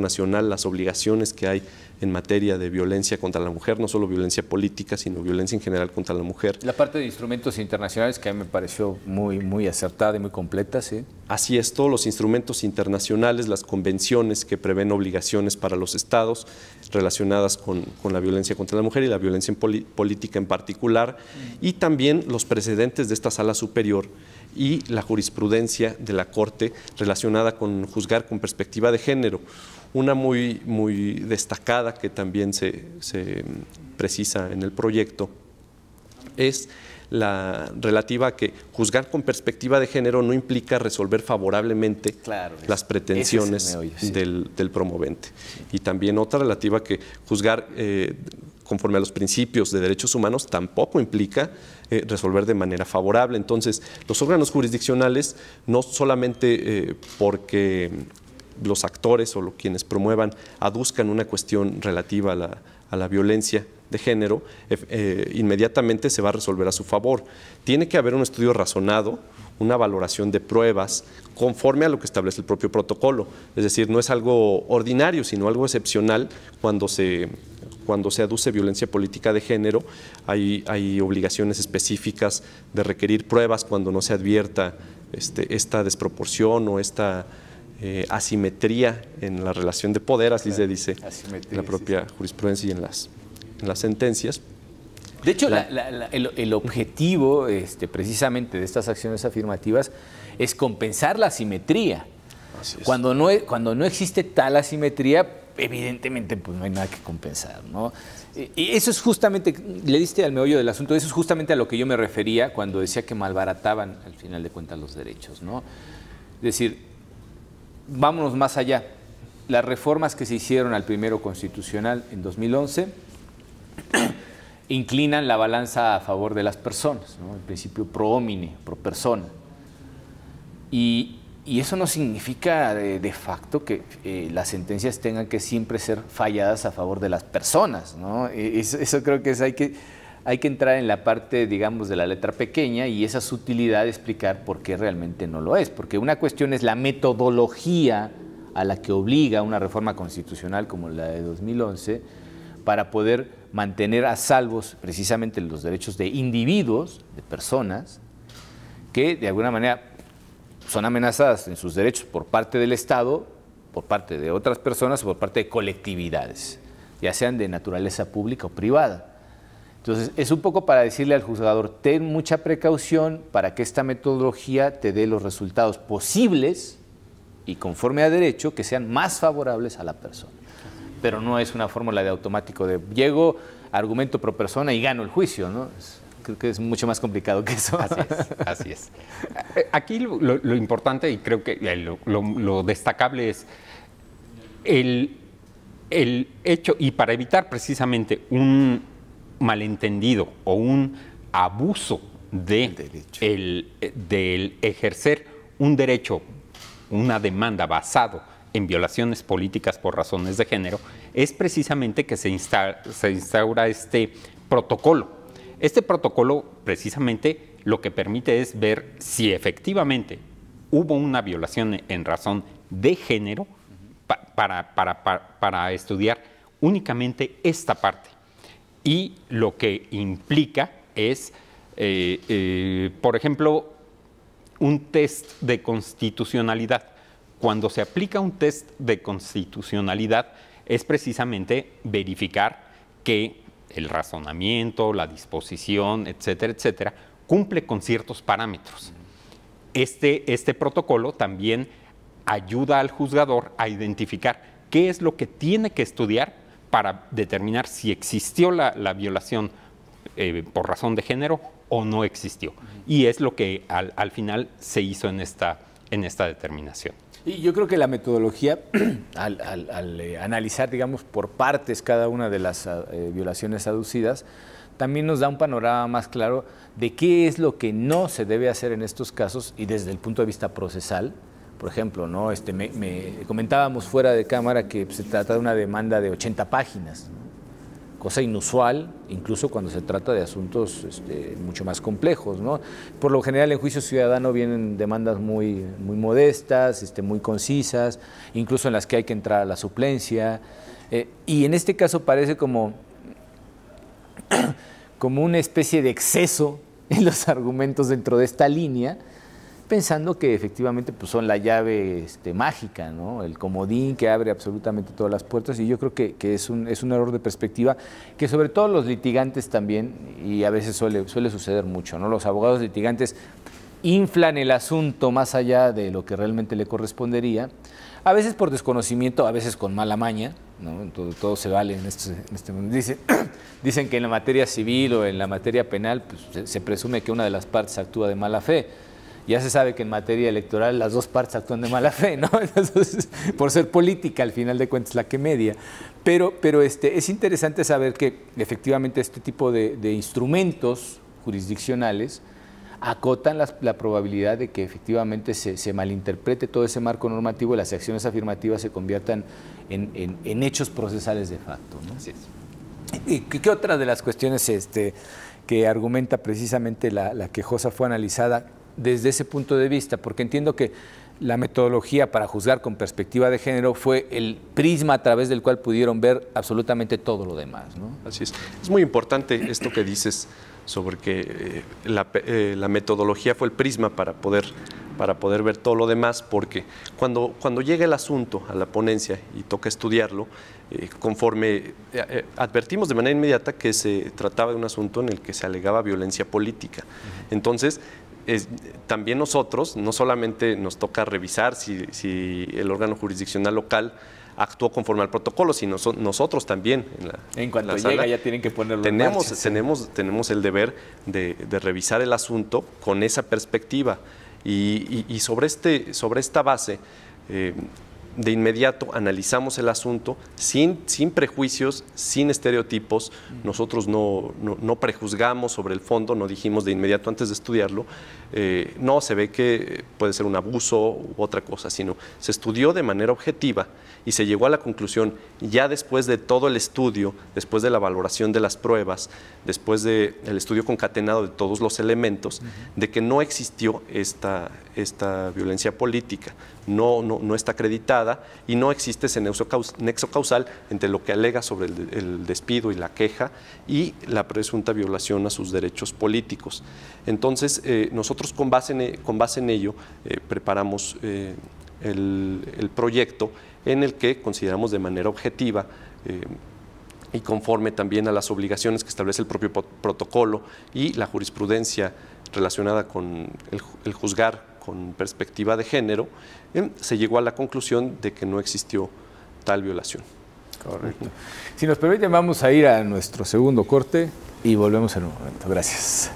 nacional, las obligaciones que hay en materia de violencia contra la mujer, no solo violencia política, sino violencia en general contra la mujer. La parte de instrumentos internacionales que a mí me pareció muy acertada y muy completa, ¿sí? Así es, todos los instrumentos internacionales, las convenciones que prevén obligaciones para los estados relacionadas con la violencia contra la mujer y la violencia política en particular, y también los precedentes de esta Sala Superior y la jurisprudencia de la Corte relacionada con juzgar con perspectiva de género. Una muy destacada que también se precisa en el proyecto es la relativa a que juzgar con perspectiva de género no implica resolver favorablemente las pretensiones del promovente. Y también otra relativa a que juzgar conforme a los principios de derechos humanos tampoco implica resolver de manera favorable. Entonces, los órganos jurisdiccionales, no solamente porque los actores o quienes promuevan aduzcan una cuestión relativa a la violencia de género, inmediatamente se va a resolver a su favor. Tiene que haber un estudio razonado, una valoración de pruebas conforme a lo que establece el propio protocolo. Es decir, no es algo ordinario, sino algo excepcional cuando se aduce violencia política de género. Hay obligaciones específicas de requerir pruebas cuando no se advierta esta desproporción o esta asimetría en la relación de poder, así se dice en la propia jurisprudencia y en las sentencias. De hecho, el objetivo precisamente de estas acciones afirmativas es compensar la asimetría. Cuando no existe tal asimetría, evidentemente pues no hay nada que compensar, ¿no? Y eso es justamente, le diste al meollo del asunto, eso es justamente a lo que yo me refería cuando decía que malbarataban al final de cuentas los derechos, ¿no? Es decir, vámonos más allá. Las reformas que se hicieron al primero constitucional en 2011 inclinan la balanza a favor de las personas, ¿no? El principio pro homine, pro persona. Y eso no significa de facto que las sentencias tengan que siempre ser falladas a favor de las personas, ¿no? Eso creo que hay que entrar en la parte, digamos, de la letra pequeña y esa sutilidad de explicar por qué realmente no lo es. Porque una cuestión es la metodología a la que obliga una reforma constitucional como la de 2011 para poder mantener a salvos precisamente los derechos de individuos, de personas, que de alguna manera son amenazadas en sus derechos por parte del Estado, por parte de otras personas o por parte de colectividades, ya sean de naturaleza pública o privada. Entonces, es un poco para decirle al juzgador, ten mucha precaución para que esta metodología te dé los resultados posibles y conforme a derecho que sean más favorables a la persona. Pero no es una fórmula de automático de llego, argumento pro persona y gano el juicio, ¿no? Creo que es mucho más complicado que eso. Así es. Aquí lo importante y creo que lo destacable es el hecho, y para evitar precisamente un malentendido o un abuso del ejercer un derecho, una demanda basado en violaciones políticas por razones de género, es precisamente que se instaura este protocolo. Este protocolo precisamente lo que permite es ver si efectivamente hubo una violación en razón de género para estudiar únicamente esta parte. Y lo que implica es, por ejemplo, un test de constitucionalidad. Cuando se aplica un test de constitucionalidad es precisamente verificar que el razonamiento, la disposición, etcétera, etcétera, cumple con ciertos parámetros. Este protocolo también ayuda al juzgador a identificar qué es lo que tiene que estudiar para determinar si existió la violación por razón de género o no existió. Y es lo que al final se hizo en esta determinación. Y yo creo que la metodología, al analizar, digamos, por partes cada una de las violaciones aducidas, también nos da un panorama más claro de qué es lo que no se debe hacer en estos casos y desde el punto de vista procesal. Por ejemplo, ¿no? Me comentábamos fuera de cámara que se trata de una demanda de 80 páginas, cosa inusual, incluso cuando se trata de asuntos mucho más complejos, ¿no? Por lo general en juicio ciudadano vienen demandas muy modestas, muy concisas, incluso en las que hay que entrar a la suplencia, y en este caso parece como una especie de exceso en los argumentos dentro de esta línea, pensando que efectivamente pues, son la llave mágica, ¿no? El comodín que abre absolutamente todas las puertas, y yo creo que es un error de perspectiva que sobre todo los litigantes también, y a veces suele suceder mucho, ¿no? Los abogados litigantes inflan el asunto más allá de lo que realmente le correspondería, a veces por desconocimiento, a veces con mala maña, ¿no? Todo se vale en este mundo. Dicen que en la materia civil o en la materia penal pues, se presume que una de las partes actúa de mala fe. Ya se sabe que en materia electoral las dos partes actúan de mala fe, ¿no? Entonces, por ser política, al final de cuentas, la que media. Pero es interesante saber que efectivamente este tipo de instrumentos jurisdiccionales acotan la probabilidad de que efectivamente se malinterprete todo ese marco normativo y las acciones afirmativas se conviertan en hechos procesales de facto, ¿no? Así es. ¿Y qué otra de las cuestiones que argumenta precisamente la quejosa fue analizada desde ese punto de vista? Porque entiendo que la metodología para juzgar con perspectiva de género fue el prisma a través del cual pudieron ver absolutamente todo lo demás, ¿no? Así es. Es muy importante esto que dices sobre que la metodología fue el prisma para poder ver todo lo demás, porque cuando llega el asunto a la ponencia y toca estudiarlo, conforme advertimos de manera inmediata que se trataba de un asunto en el que se alegaba violencia política. Entonces, también nosotros, no solamente nos toca revisar si el órgano jurisdiccional local actuó conforme al protocolo, sino nosotros también. En cuanto llega sala, ya tienen que ponerlo en marcha. Tenemos el deber de revisar el asunto con esa perspectiva y sobre esta base, de inmediato analizamos el asunto sin prejuicios, sin estereotipos. Nosotros no prejuzgamos sobre el fondo, no dijimos de inmediato antes de estudiarlo, no, se ve que puede ser un abuso u otra cosa, sino se estudió de manera objetiva y se llegó a la conclusión, ya después de todo el estudio, después de la valoración de las pruebas, después del estudio concatenado de todos los elementos, de que no existió esta violencia política, no está acreditada y no existe ese nexo causal entre lo que alega sobre el despido y la queja y la presunta violación a sus derechos políticos. Entonces, nosotros con base en ello preparamos el proyecto en el que consideramos de manera objetiva y conforme también a las obligaciones que establece el propio protocolo y la jurisprudencia relacionada con el juzgar con perspectiva de género, se llegó a la conclusión de que no existió tal violación. Correcto. Si nos permiten, vamos a ir a nuestro segundo corte y volvemos en un momento. Gracias.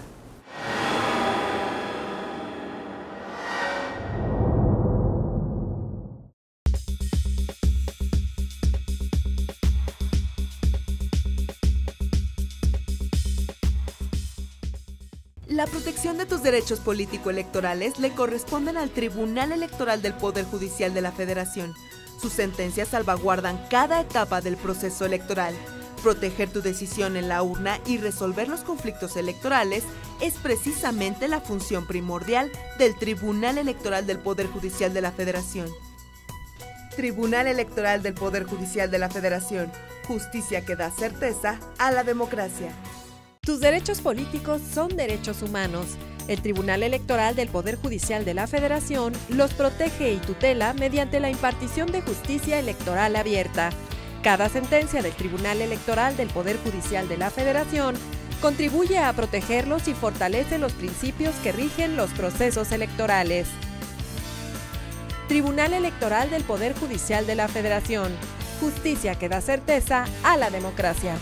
La protección de tus derechos político-electorales le corresponden al Tribunal Electoral del Poder Judicial de la Federación. Sus sentencias salvaguardan cada etapa del proceso electoral. Proteger tu decisión en la urna y resolver los conflictos electorales es precisamente la función primordial del Tribunal Electoral del Poder Judicial de la Federación. Tribunal Electoral del Poder Judicial de la Federación. Justicia que da certeza a la democracia. Tus derechos políticos son derechos humanos. El Tribunal Electoral del Poder Judicial de la Federación los protege y tutela mediante la impartición de justicia electoral abierta. Cada sentencia del Tribunal Electoral del Poder Judicial de la Federación contribuye a protegerlos y fortalece los principios que rigen los procesos electorales. Tribunal Electoral del Poder Judicial de la Federación. Justicia que da certeza a la democracia.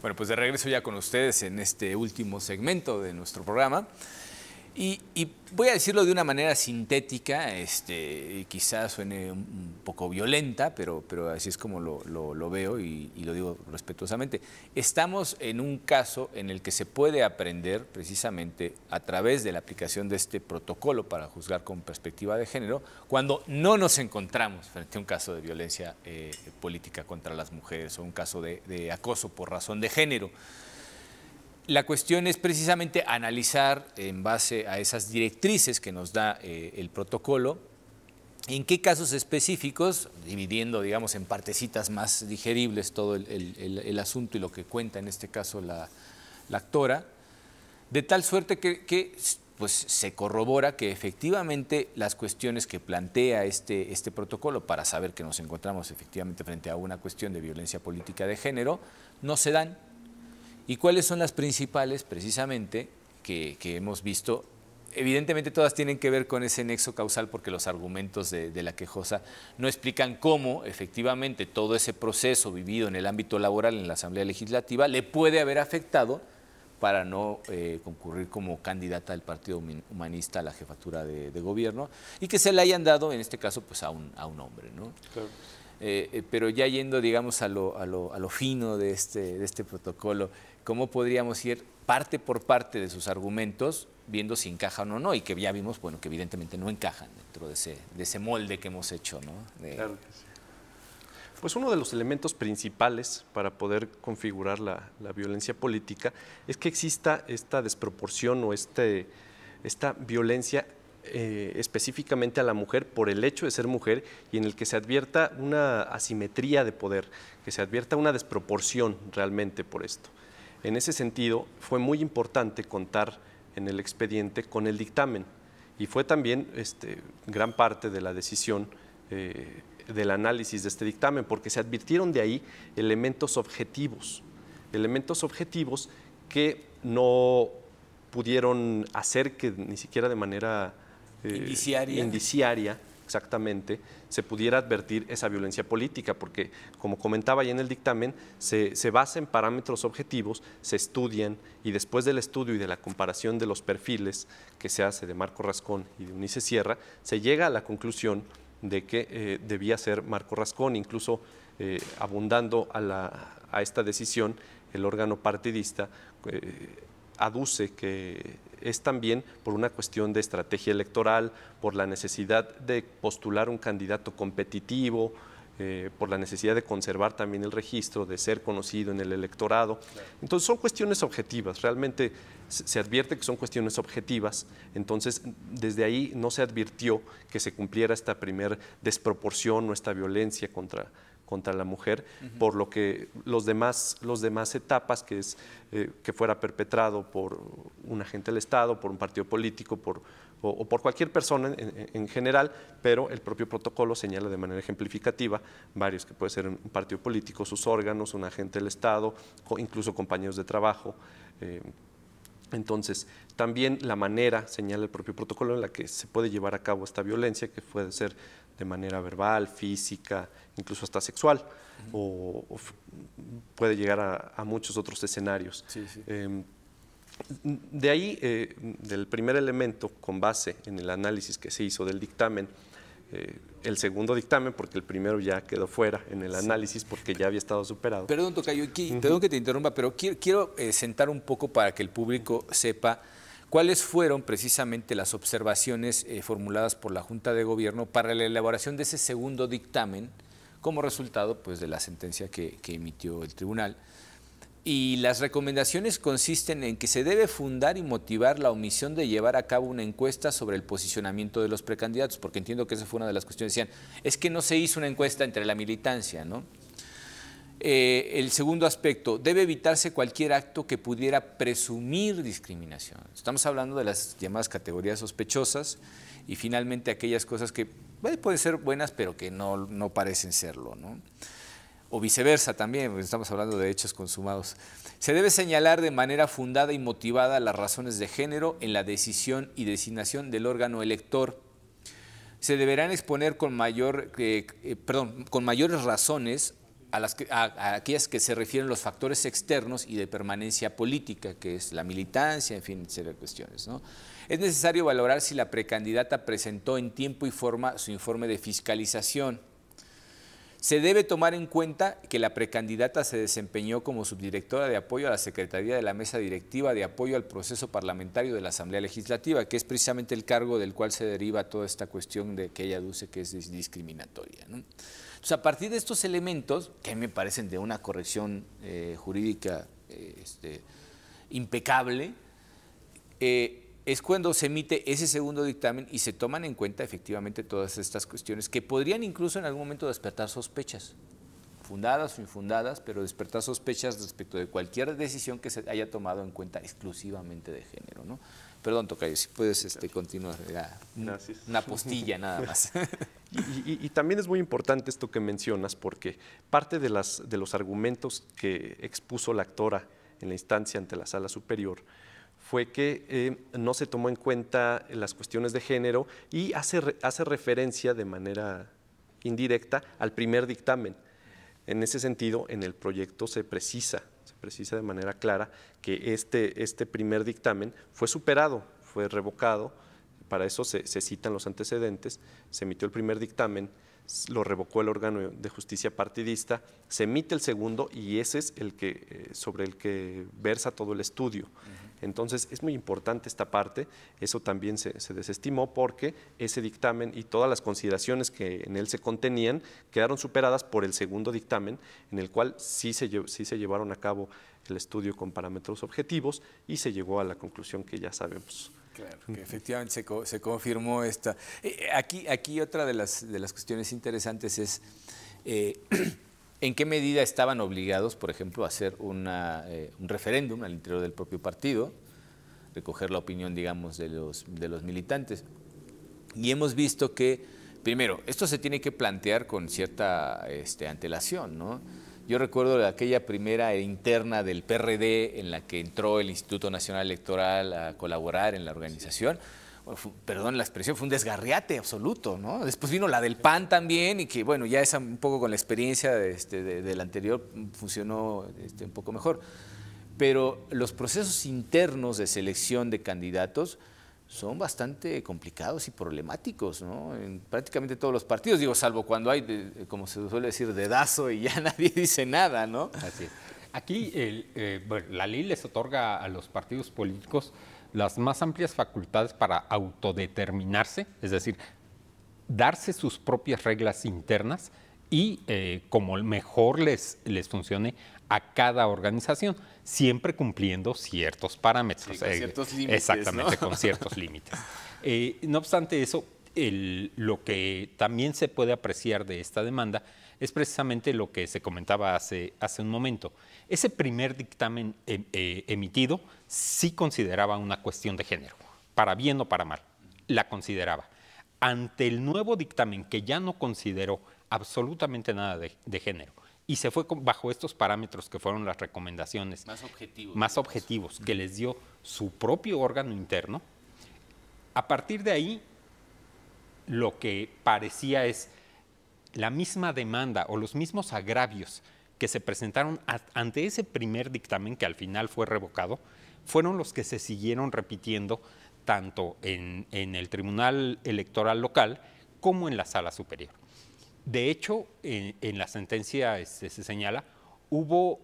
Bueno, pues de regreso ya con ustedes en este último segmento de nuestro programa. Y voy a decirlo de una manera sintética, quizás suene un poco violenta, pero así es como lo veo y lo digo respetuosamente. Estamos en un caso en el que se puede aprender precisamente a través de la aplicación de este protocolo para juzgar con perspectiva de género, cuando no nos encontramos frente a un caso de violencia política contra las mujeres o un caso de acoso por razón de género. La cuestión es precisamente analizar en base a esas directrices que nos da el protocolo, en qué casos específicos, dividiendo, digamos, en partecitas más digeribles todo el asunto y lo que cuenta en este caso la actora, de tal suerte que pues, se corrobora que efectivamente las cuestiones que plantea este protocolo para saber que nos encontramos efectivamente frente a una cuestión de violencia política de género no se dan. ¿Y cuáles son las principales, precisamente, que hemos visto? Evidentemente todas tienen que ver con ese nexo causal porque los argumentos de la quejosa no explican cómo efectivamente todo ese proceso vivido en el ámbito laboral en la Asamblea Legislativa le puede haber afectado para no concurrir como candidata del Partido Humanista a la jefatura de gobierno y que se le hayan dado, en este caso, pues a un hombre, ¿no? Claro. Pero ya yendo, digamos, a lo fino de este protocolo, ¿cómo podríamos ir parte por parte de sus argumentos, viendo si encajan o no? Y que ya vimos, bueno, que evidentemente no encajan dentro de ese molde que hemos hecho, ¿no? Claro que sí. Pues uno de los elementos principales para poder configurar la violencia política es que exista esta desproporción o esta violencia específicamente a la mujer por el hecho de ser mujer y en el que se advierta una asimetría de poder, que se advierta una desproporción realmente por esto. En ese sentido, fue muy importante contar en el expediente con el dictamen y fue también gran parte de la decisión del análisis de este dictamen, porque se advirtieron de ahí elementos objetivos que no pudieron hacer que ni siquiera de manera indiciaria, exactamente, se pudiera advertir esa violencia política, porque, como comentaba ya en el dictamen, se basa en parámetros objetivos, se estudian y después del estudio y de la comparación de los perfiles que se hace de Marco Rascón y de Eunice Sierra, se llega a la conclusión de que debía ser Marco Rascón, incluso abundando a esta decisión, el órgano partidista aduce que es también por una cuestión de estrategia electoral, por la necesidad de postular un candidato competitivo, por la necesidad de conservar también el registro, de ser conocido en el electorado. Entonces son cuestiones objetivas, realmente se advierte que son cuestiones objetivas, entonces desde ahí no se advirtió que se cumpliera esta primer desproporción o esta violencia contra la mujer, por lo que los demás etapas, que es que fuera perpetrado por un agente del Estado, por un partido político, o por cualquier persona en general, pero el propio protocolo señala de manera ejemplificativa varios, que puede ser un partido político, sus órganos, un agente del Estado, incluso compañeros de trabajo. Entonces, también la manera, señala el propio protocolo, en la que se puede llevar a cabo esta violencia, que puede ser de manera verbal, física, incluso hasta sexual, o puede llegar a muchos otros escenarios. Sí, sí. De ahí, del primer elemento, con base en el análisis que se hizo del dictamen, el segundo dictamen, porque el primero ya quedó fuera en el análisis porque ya había estado superado. Perdón, tocayo, perdón que te interrumpa, pero quiero sentar un poco para que el público sepa cuáles fueron precisamente las observaciones formuladas por la Junta de Gobierno para la elaboración de ese segundo dictamen como resultado, pues, de la sentencia que emitió el tribunal. Y las recomendaciones consisten en que se debe fundar y motivar la omisión de llevar a cabo una encuesta sobre el posicionamiento de los precandidatos, porque entiendo que esa fue una de las cuestiones. Decían, es que no se hizo una encuesta entre la militancia, ¿no? El segundo aspecto, debe evitarse cualquier acto que pudiera presumir discriminación. Estamos hablando de las llamadas categorías sospechosas y finalmente aquellas cosas que pueden ser buenas, pero que no parecen serlo, ¿no? O viceversa también, porque estamos hablando de hechos consumados. Se debe señalar de manera fundada y motivada las razones de género en la decisión y designación del órgano elector. Se deberán exponer con mayores razones a aquellas que se refieren a los factores externos y de permanencia política, que es la militancia, en fin, serie de cuestiones, ¿no? Es necesario valorar si la precandidata presentó en tiempo y forma su informe de fiscalización. Se debe tomar en cuenta que la precandidata se desempeñó como subdirectora de apoyo a la Secretaría de la Mesa Directiva de Apoyo al Proceso Parlamentario de la Asamblea Legislativa, que es precisamente el cargo del cual se deriva toda esta cuestión de que ella aduce que es discriminatoria, ¿no? Entonces, a partir de estos elementos, que a mí me parecen de una corrección jurídica impecable, es cuando se emite ese segundo dictamen y se toman en cuenta efectivamente todas estas cuestiones que podrían incluso en algún momento despertar sospechas, fundadas o infundadas, pero despertar sospechas respecto de cualquier decisión que se haya tomado en cuenta exclusivamente de género, ¿no? Perdón, tocayo, si puedes continuar. Gracias. Una postilla nada más. Y también es muy importante esto que mencionas, porque parte de los argumentos que expuso la actora en la instancia ante la Sala Superior fue que no se tomó en cuenta las cuestiones de género y hace referencia de manera indirecta al primer dictamen. En ese sentido, en el proyecto se precisa de manera clara que este primer dictamen fue superado, fue revocado. Para eso se citan los antecedentes. Se emitió el primer dictamen, lo revocó el órgano de justicia partidista, se emite el segundo y ese es el que sobre el que versa todo el estudio. Entonces es muy importante esta parte, eso también se desestimó porque ese dictamen y todas las consideraciones que en él se contenían quedaron superadas por el segundo dictamen, en el cual sí se llevaron a cabo el estudio con parámetros objetivos y se llegó a la conclusión que ya sabemos. Claro, que efectivamente se confirmó esta. Aquí otra de las cuestiones interesantes es en qué medida estaban obligados, por ejemplo, a hacer un referéndum al interior del propio partido, recoger la opinión, digamos, de los militantes. Y hemos visto que, primero, esto se tiene que plantear con cierta antelación, ¿no? Yo recuerdo aquella primera interna del PRD en la que entró el Instituto Nacional Electoral a colaborar en la organización. Perdón la expresión, fue un desgarriate absoluto, ¿no? Después vino la del PAN también y que, bueno, ya esa un poco con la experiencia del anterior funcionó un poco mejor. Pero los procesos internos de selección de candidatos son bastante complicados y problemáticos, ¿no? En prácticamente todos los partidos, digo, salvo cuando hay, como se suele decir, dedazo y ya nadie dice nada, ¿no? Así es. Aquí la ley les otorga a los partidos políticos las más amplias facultades para autodeterminarse, es decir, darse sus propias reglas internas y como mejor les funcione a cada organización, siempre cumpliendo ciertos parámetros. Sí, con ciertos límites, exactamente, ¿no? con ciertos límites. No obstante eso, lo que también se puede apreciar de esta demanda es precisamente lo que se comentaba hace un momento. Ese primer dictamen emitido sí consideraba una cuestión de género, para bien o para mal, la consideraba. Ante el nuevo dictamen que ya no consideró absolutamente nada de género y se fue bajo estos parámetros que fueron las recomendaciones más objetivos que les dio su propio órgano interno, a partir de ahí lo que parecía es la misma demanda o los mismos agravios que se presentaron ante ese primer dictamen que al final fue revocado, fueron los que se siguieron repitiendo tanto en el Tribunal Electoral local como en la Sala Superior. De hecho, en la sentencia se señala, hubo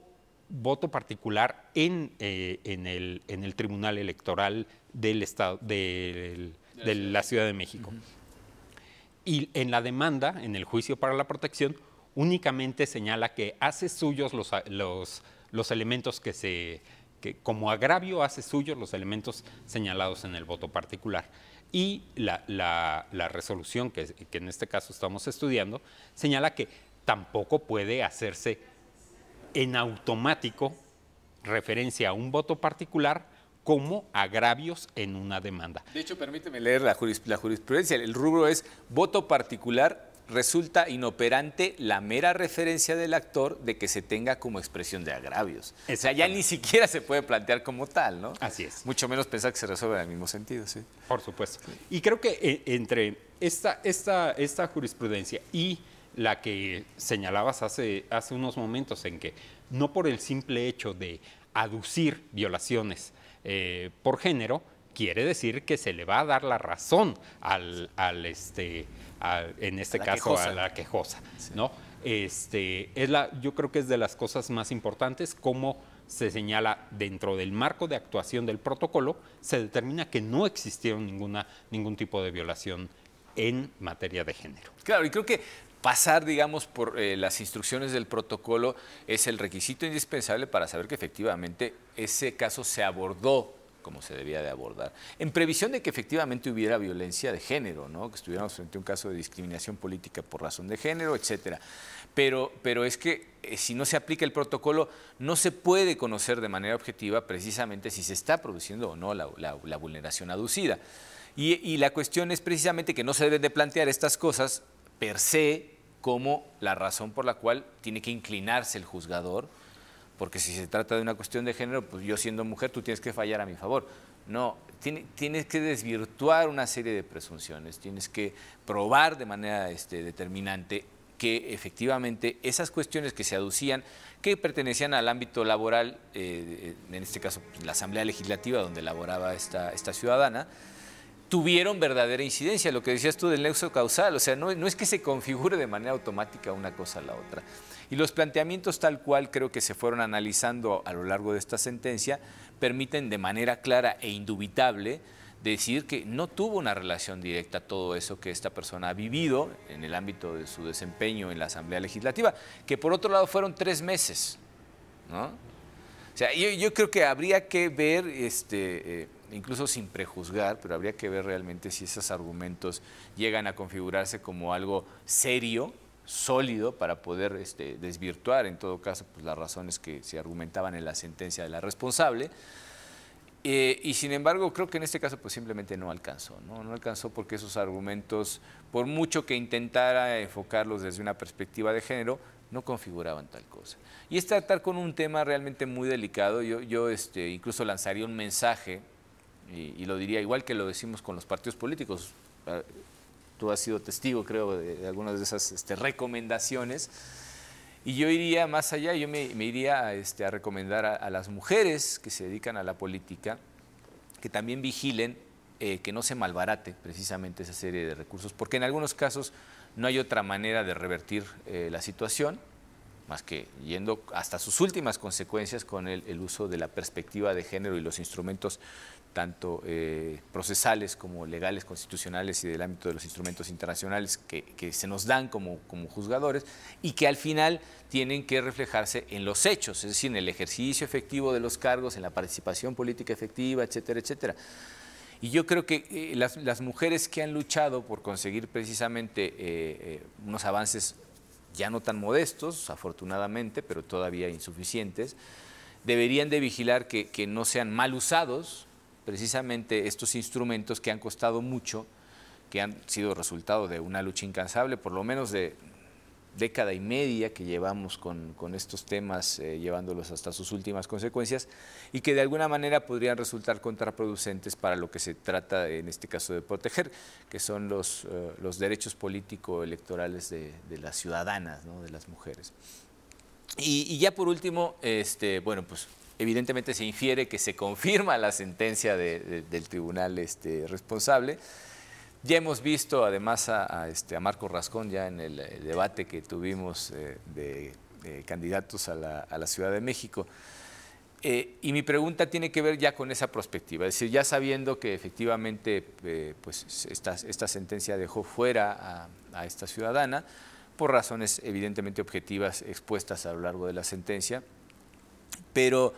voto particular en el Tribunal Electoral del Estado, de la Ciudad de México. Y en la demanda, en el juicio para la protección, únicamente señala que hace suyos los elementos que como agravio hace suyos los elementos señalados en el voto particular. Y la resolución que en este caso estamos estudiando señala que tampoco puede hacerse en automático referencia a un voto particular como agravios en una demanda. De hecho, permíteme leer la jurisprudencia. El rubro es voto particular resulta inoperante la mera referencia del actor de que se tenga como expresión de agravios. O sea, ya ni siquiera se puede plantear como tal, ¿no? Así es. Mucho menos pensar que se resuelve en el mismo sentido, sí. Por supuesto. Y creo que entre esta jurisprudencia y la que señalabas hace unos momentos, en que no por el simple hecho de aducir violaciones por género, quiere decir que se le va a dar la razón en este caso a la quejosa, sí. ¿No? Yo creo que es de las cosas más importantes, como se señala dentro del marco de actuación del protocolo, se determina que no existieron ningún tipo de violación en materia de género. Claro, y creo que pasar, digamos, por las instrucciones del protocolo es el requisito indispensable para saber que efectivamente ese caso se abordó como se debía de abordar, en previsión de que efectivamente hubiera violencia de género, ¿no? Que estuviéramos frente a un caso de discriminación política por razón de género, etcétera. Pero es que si no se aplica el protocolo, no se puede conocer de manera objetiva precisamente si se está produciendo o no la vulneración aducida. Y la cuestión es precisamente que no se deben de plantear estas cosas per se como la razón por la cual tiene que inclinarse el juzgador, porque si se trata de una cuestión de género, pues yo siendo mujer, tú tienes que fallar a mi favor. No, tienes que desvirtuar una serie de presunciones, tienes que probar de manera determinante que efectivamente esas cuestiones que se aducían, que pertenecían al ámbito laboral, en este caso la Asamblea Legislativa donde laboraba esta ciudadana, tuvieron verdadera incidencia, lo que decías tú del nexo causal, o sea, no es que se configure de manera automática una cosa a la otra. Y los planteamientos tal cual creo que se fueron analizando a lo largo de esta sentencia permiten de manera clara e indubitable decir que no tuvo una relación directa todo eso que esta persona ha vivido en el ámbito de su desempeño en la Asamblea Legislativa, que por otro lado fueron 3 meses, ¿no? O sea, yo creo que habría que ver, incluso sin prejuzgar, pero habría que ver realmente si esos argumentos llegan a configurarse como algo serio, sólido, para poder desvirtuar, en todo caso, pues, las razones que se argumentaban en la sentencia de la responsable. Y sin embargo, creo que en este caso pues simplemente no alcanzó, ¿no? No alcanzó porque esos argumentos, por mucho que intentara enfocarlos desde una perspectiva de género, no configuraban tal cosa. Y es tratar con un tema realmente muy delicado. Yo incluso lanzaría un mensaje, y lo diría igual que lo decimos con los partidos políticos. Tú has sido testigo, creo, de algunas de esas recomendaciones. Y yo iría más allá, yo me iría a recomendar a las mujeres que se dedican a la política que también vigilen que no se malbarate precisamente esa serie de recursos, porque en algunos casos no hay otra manera de revertir la situación más que yendo hasta sus últimas consecuencias con el uso de la perspectiva de género y los instrumentos tanto procesales como legales, constitucionales y del ámbito de los instrumentos internacionales que se nos dan como juzgadores y que al final tienen que reflejarse en los hechos, es decir, en el ejercicio efectivo de los cargos, en la participación política efectiva, etcétera, etcétera. Y yo creo que las mujeres que han luchado por conseguir precisamente unos avances ya no tan modestos, afortunadamente, pero todavía insuficientes, deberían de vigilar que no sean mal usados precisamente estos instrumentos que han costado mucho, que han sido resultado de una lucha incansable, por lo menos de década y media que llevamos con estos temas, llevándolos hasta sus últimas consecuencias, y que de alguna manera podrían resultar contraproducentes para lo que se trata en este caso de proteger, que son los derechos político-electorales de las ciudadanas, ¿no? De las mujeres. Y ya por último, bueno, pues evidentemente se infiere que se confirma la sentencia del tribunal responsable. Ya hemos visto además a Marco Rascón ya en el debate que tuvimos de candidatos a la Ciudad de México. Y mi pregunta tiene que ver ya con esa perspectiva, es decir, ya sabiendo que efectivamente pues esta sentencia dejó fuera a esta ciudadana, por razones evidentemente objetivas expuestas a lo largo de la sentencia, Pero,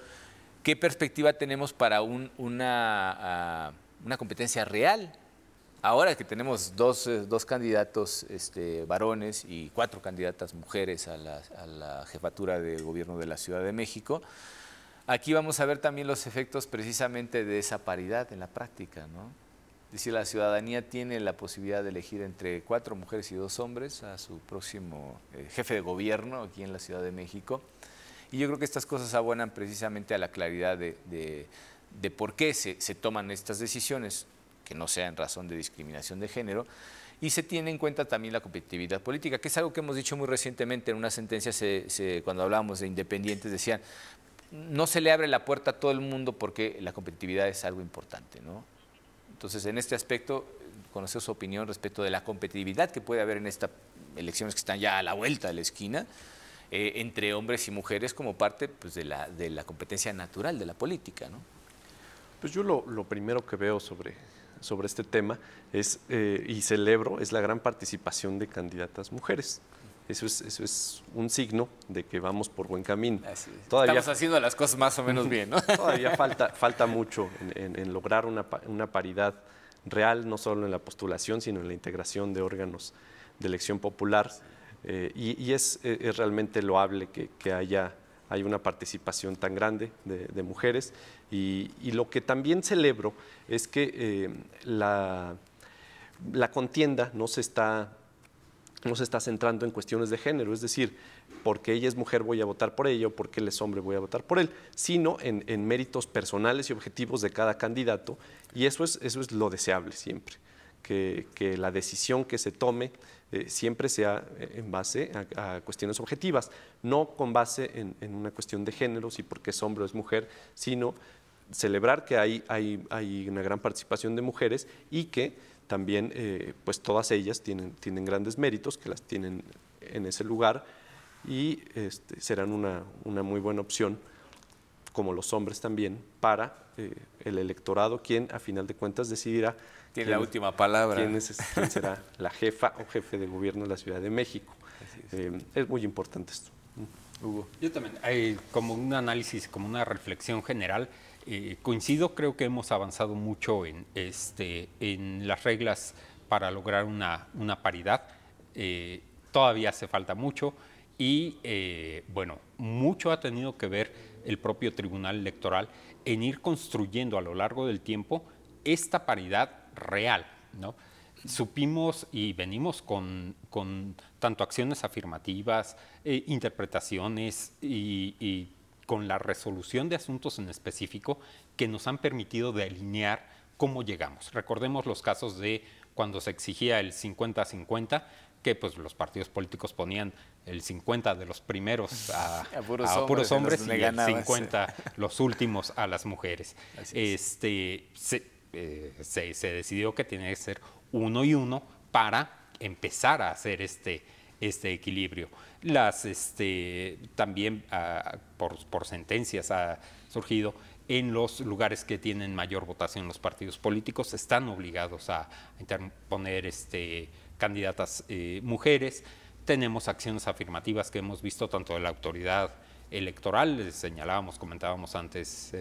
¿qué perspectiva tenemos para una competencia real? Ahora que tenemos dos candidatos varones y 4 candidatas mujeres a la jefatura de gobierno de la Ciudad de México, aquí vamos a ver también los efectos precisamente de esa paridad en la práctica, ¿no? Es decir, la ciudadanía tiene la posibilidad de elegir entre 4 mujeres y 2 hombres a su próximo jefe de gobierno aquí en la Ciudad de México. Y yo creo que estas cosas abonan precisamente a la claridad de por qué se toman estas decisiones, que no sea en razón de discriminación de género, y se tiene en cuenta también la competitividad política, que es algo que hemos dicho muy recientemente en una sentencia, cuando hablábamos de independientes, decían, no se le abre la puerta a todo el mundo porque la competitividad es algo importante, ¿no? Entonces, en este aspecto, conocer su opinión respecto de la competitividad que puede haber en estas elecciones que están ya a la vuelta de la esquina, entre hombres y mujeres como parte pues, de la competencia natural de la política, ¿no? Pues yo lo primero que veo sobre este tema es, y celebro, es la gran participación de candidatas mujeres. Eso es un signo de que vamos por buen camino. Estamos haciendo las cosas más o menos bien, ¿no? Todavía falta mucho en lograr una paridad real, no solo en la postulación, sino en la integración de órganos de elección popular. Y es realmente loable que haya una participación tan grande de mujeres. Y lo que también celebro es que la contienda no se está centrando en cuestiones de género, es decir, porque ella es mujer voy a votar por ella o porque él es hombre voy a votar por él, sino en méritos personales y objetivos de cada candidato, y eso es lo deseable siempre, que la decisión que se tome siempre sea en base a cuestiones objetivas, no con base en una cuestión de género, si porque es hombre o es mujer, sino celebrar que hay una gran participación de mujeres y que también pues todas ellas tienen grandes méritos, que las tienen en ese lugar y serán una muy buena opción, como los hombres también, para el electorado, quien a final de cuentas decidirá tiene la última palabra. ¿Quién será la jefa o jefe de gobierno de la Ciudad de México? Es muy importante esto. Hugo. Yo también, como un análisis, como una reflexión general, coincido, creo que hemos avanzado mucho en las reglas para lograr una paridad. Todavía hace falta mucho y, bueno, mucho ha tenido que ver el propio Tribunal Electoral en ir construyendo a lo largo del tiempo esta paridad real, ¿no? Supimos y venimos con tanto acciones afirmativas, interpretaciones y con la resolución de asuntos en específico que nos han permitido delinear cómo llegamos. Recordemos los casos de cuando se exigía el 50-50, que pues los partidos políticos ponían el 50 de los primeros a puros hombres y el 50 los últimos a las mujeres. Se decidió que tenía que ser 1 y 1 para empezar a hacer este equilibrio. También por sentencias ha surgido en los lugares que tienen mayor votación los partidos políticos, están obligados a interponer candidatas mujeres. Tenemos acciones afirmativas que hemos visto tanto de la autoridad electoral, les señalábamos, comentábamos antes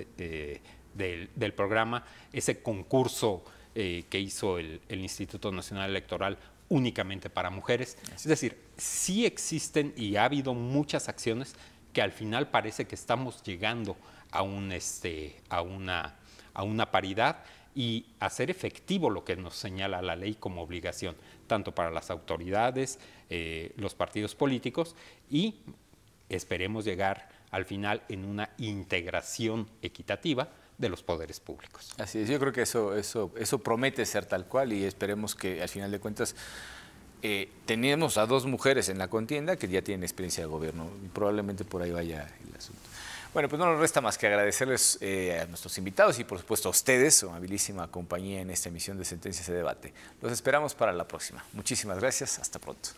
del programa, ese concurso que hizo el Instituto Nacional Electoral únicamente para mujeres. Es decir, sí existen y ha habido muchas acciones que al final parece que estamos llegando a una paridad y hacer efectivo lo que nos señala la ley como obligación, tanto para las autoridades, los partidos políticos, y esperemos llegar al final en una integración equitativa de los poderes públicos. Así es, yo creo que eso promete ser tal cual y esperemos que al final de cuentas tenemos a 2 mujeres en la contienda que ya tienen experiencia de gobierno y probablemente por ahí vaya el asunto. Bueno, pues no nos resta más que agradecerles a nuestros invitados y por supuesto a ustedes, su amabilísima compañía en esta emisión de Sentencias de Debate. Los esperamos para la próxima. Muchísimas gracias, hasta pronto.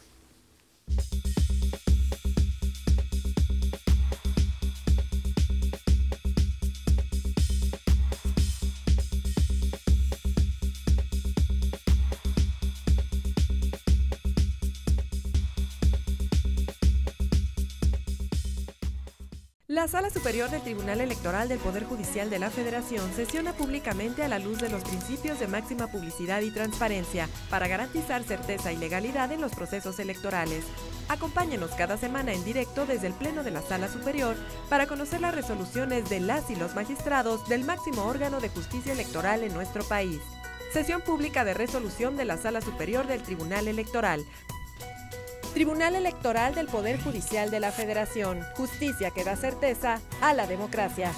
La Sala Superior del Tribunal Electoral del Poder Judicial de la Federación sesiona públicamente a la luz de los principios de máxima publicidad y transparencia para garantizar certeza y legalidad en los procesos electorales. Acompáñenos cada semana en directo desde el Pleno de la Sala Superior para conocer las resoluciones de las y los magistrados del máximo órgano de justicia electoral en nuestro país. Sesión pública de resolución de la Sala Superior del Tribunal Electoral. Tribunal Electoral del Poder Judicial de la Federación. Justicia que da certeza a la democracia.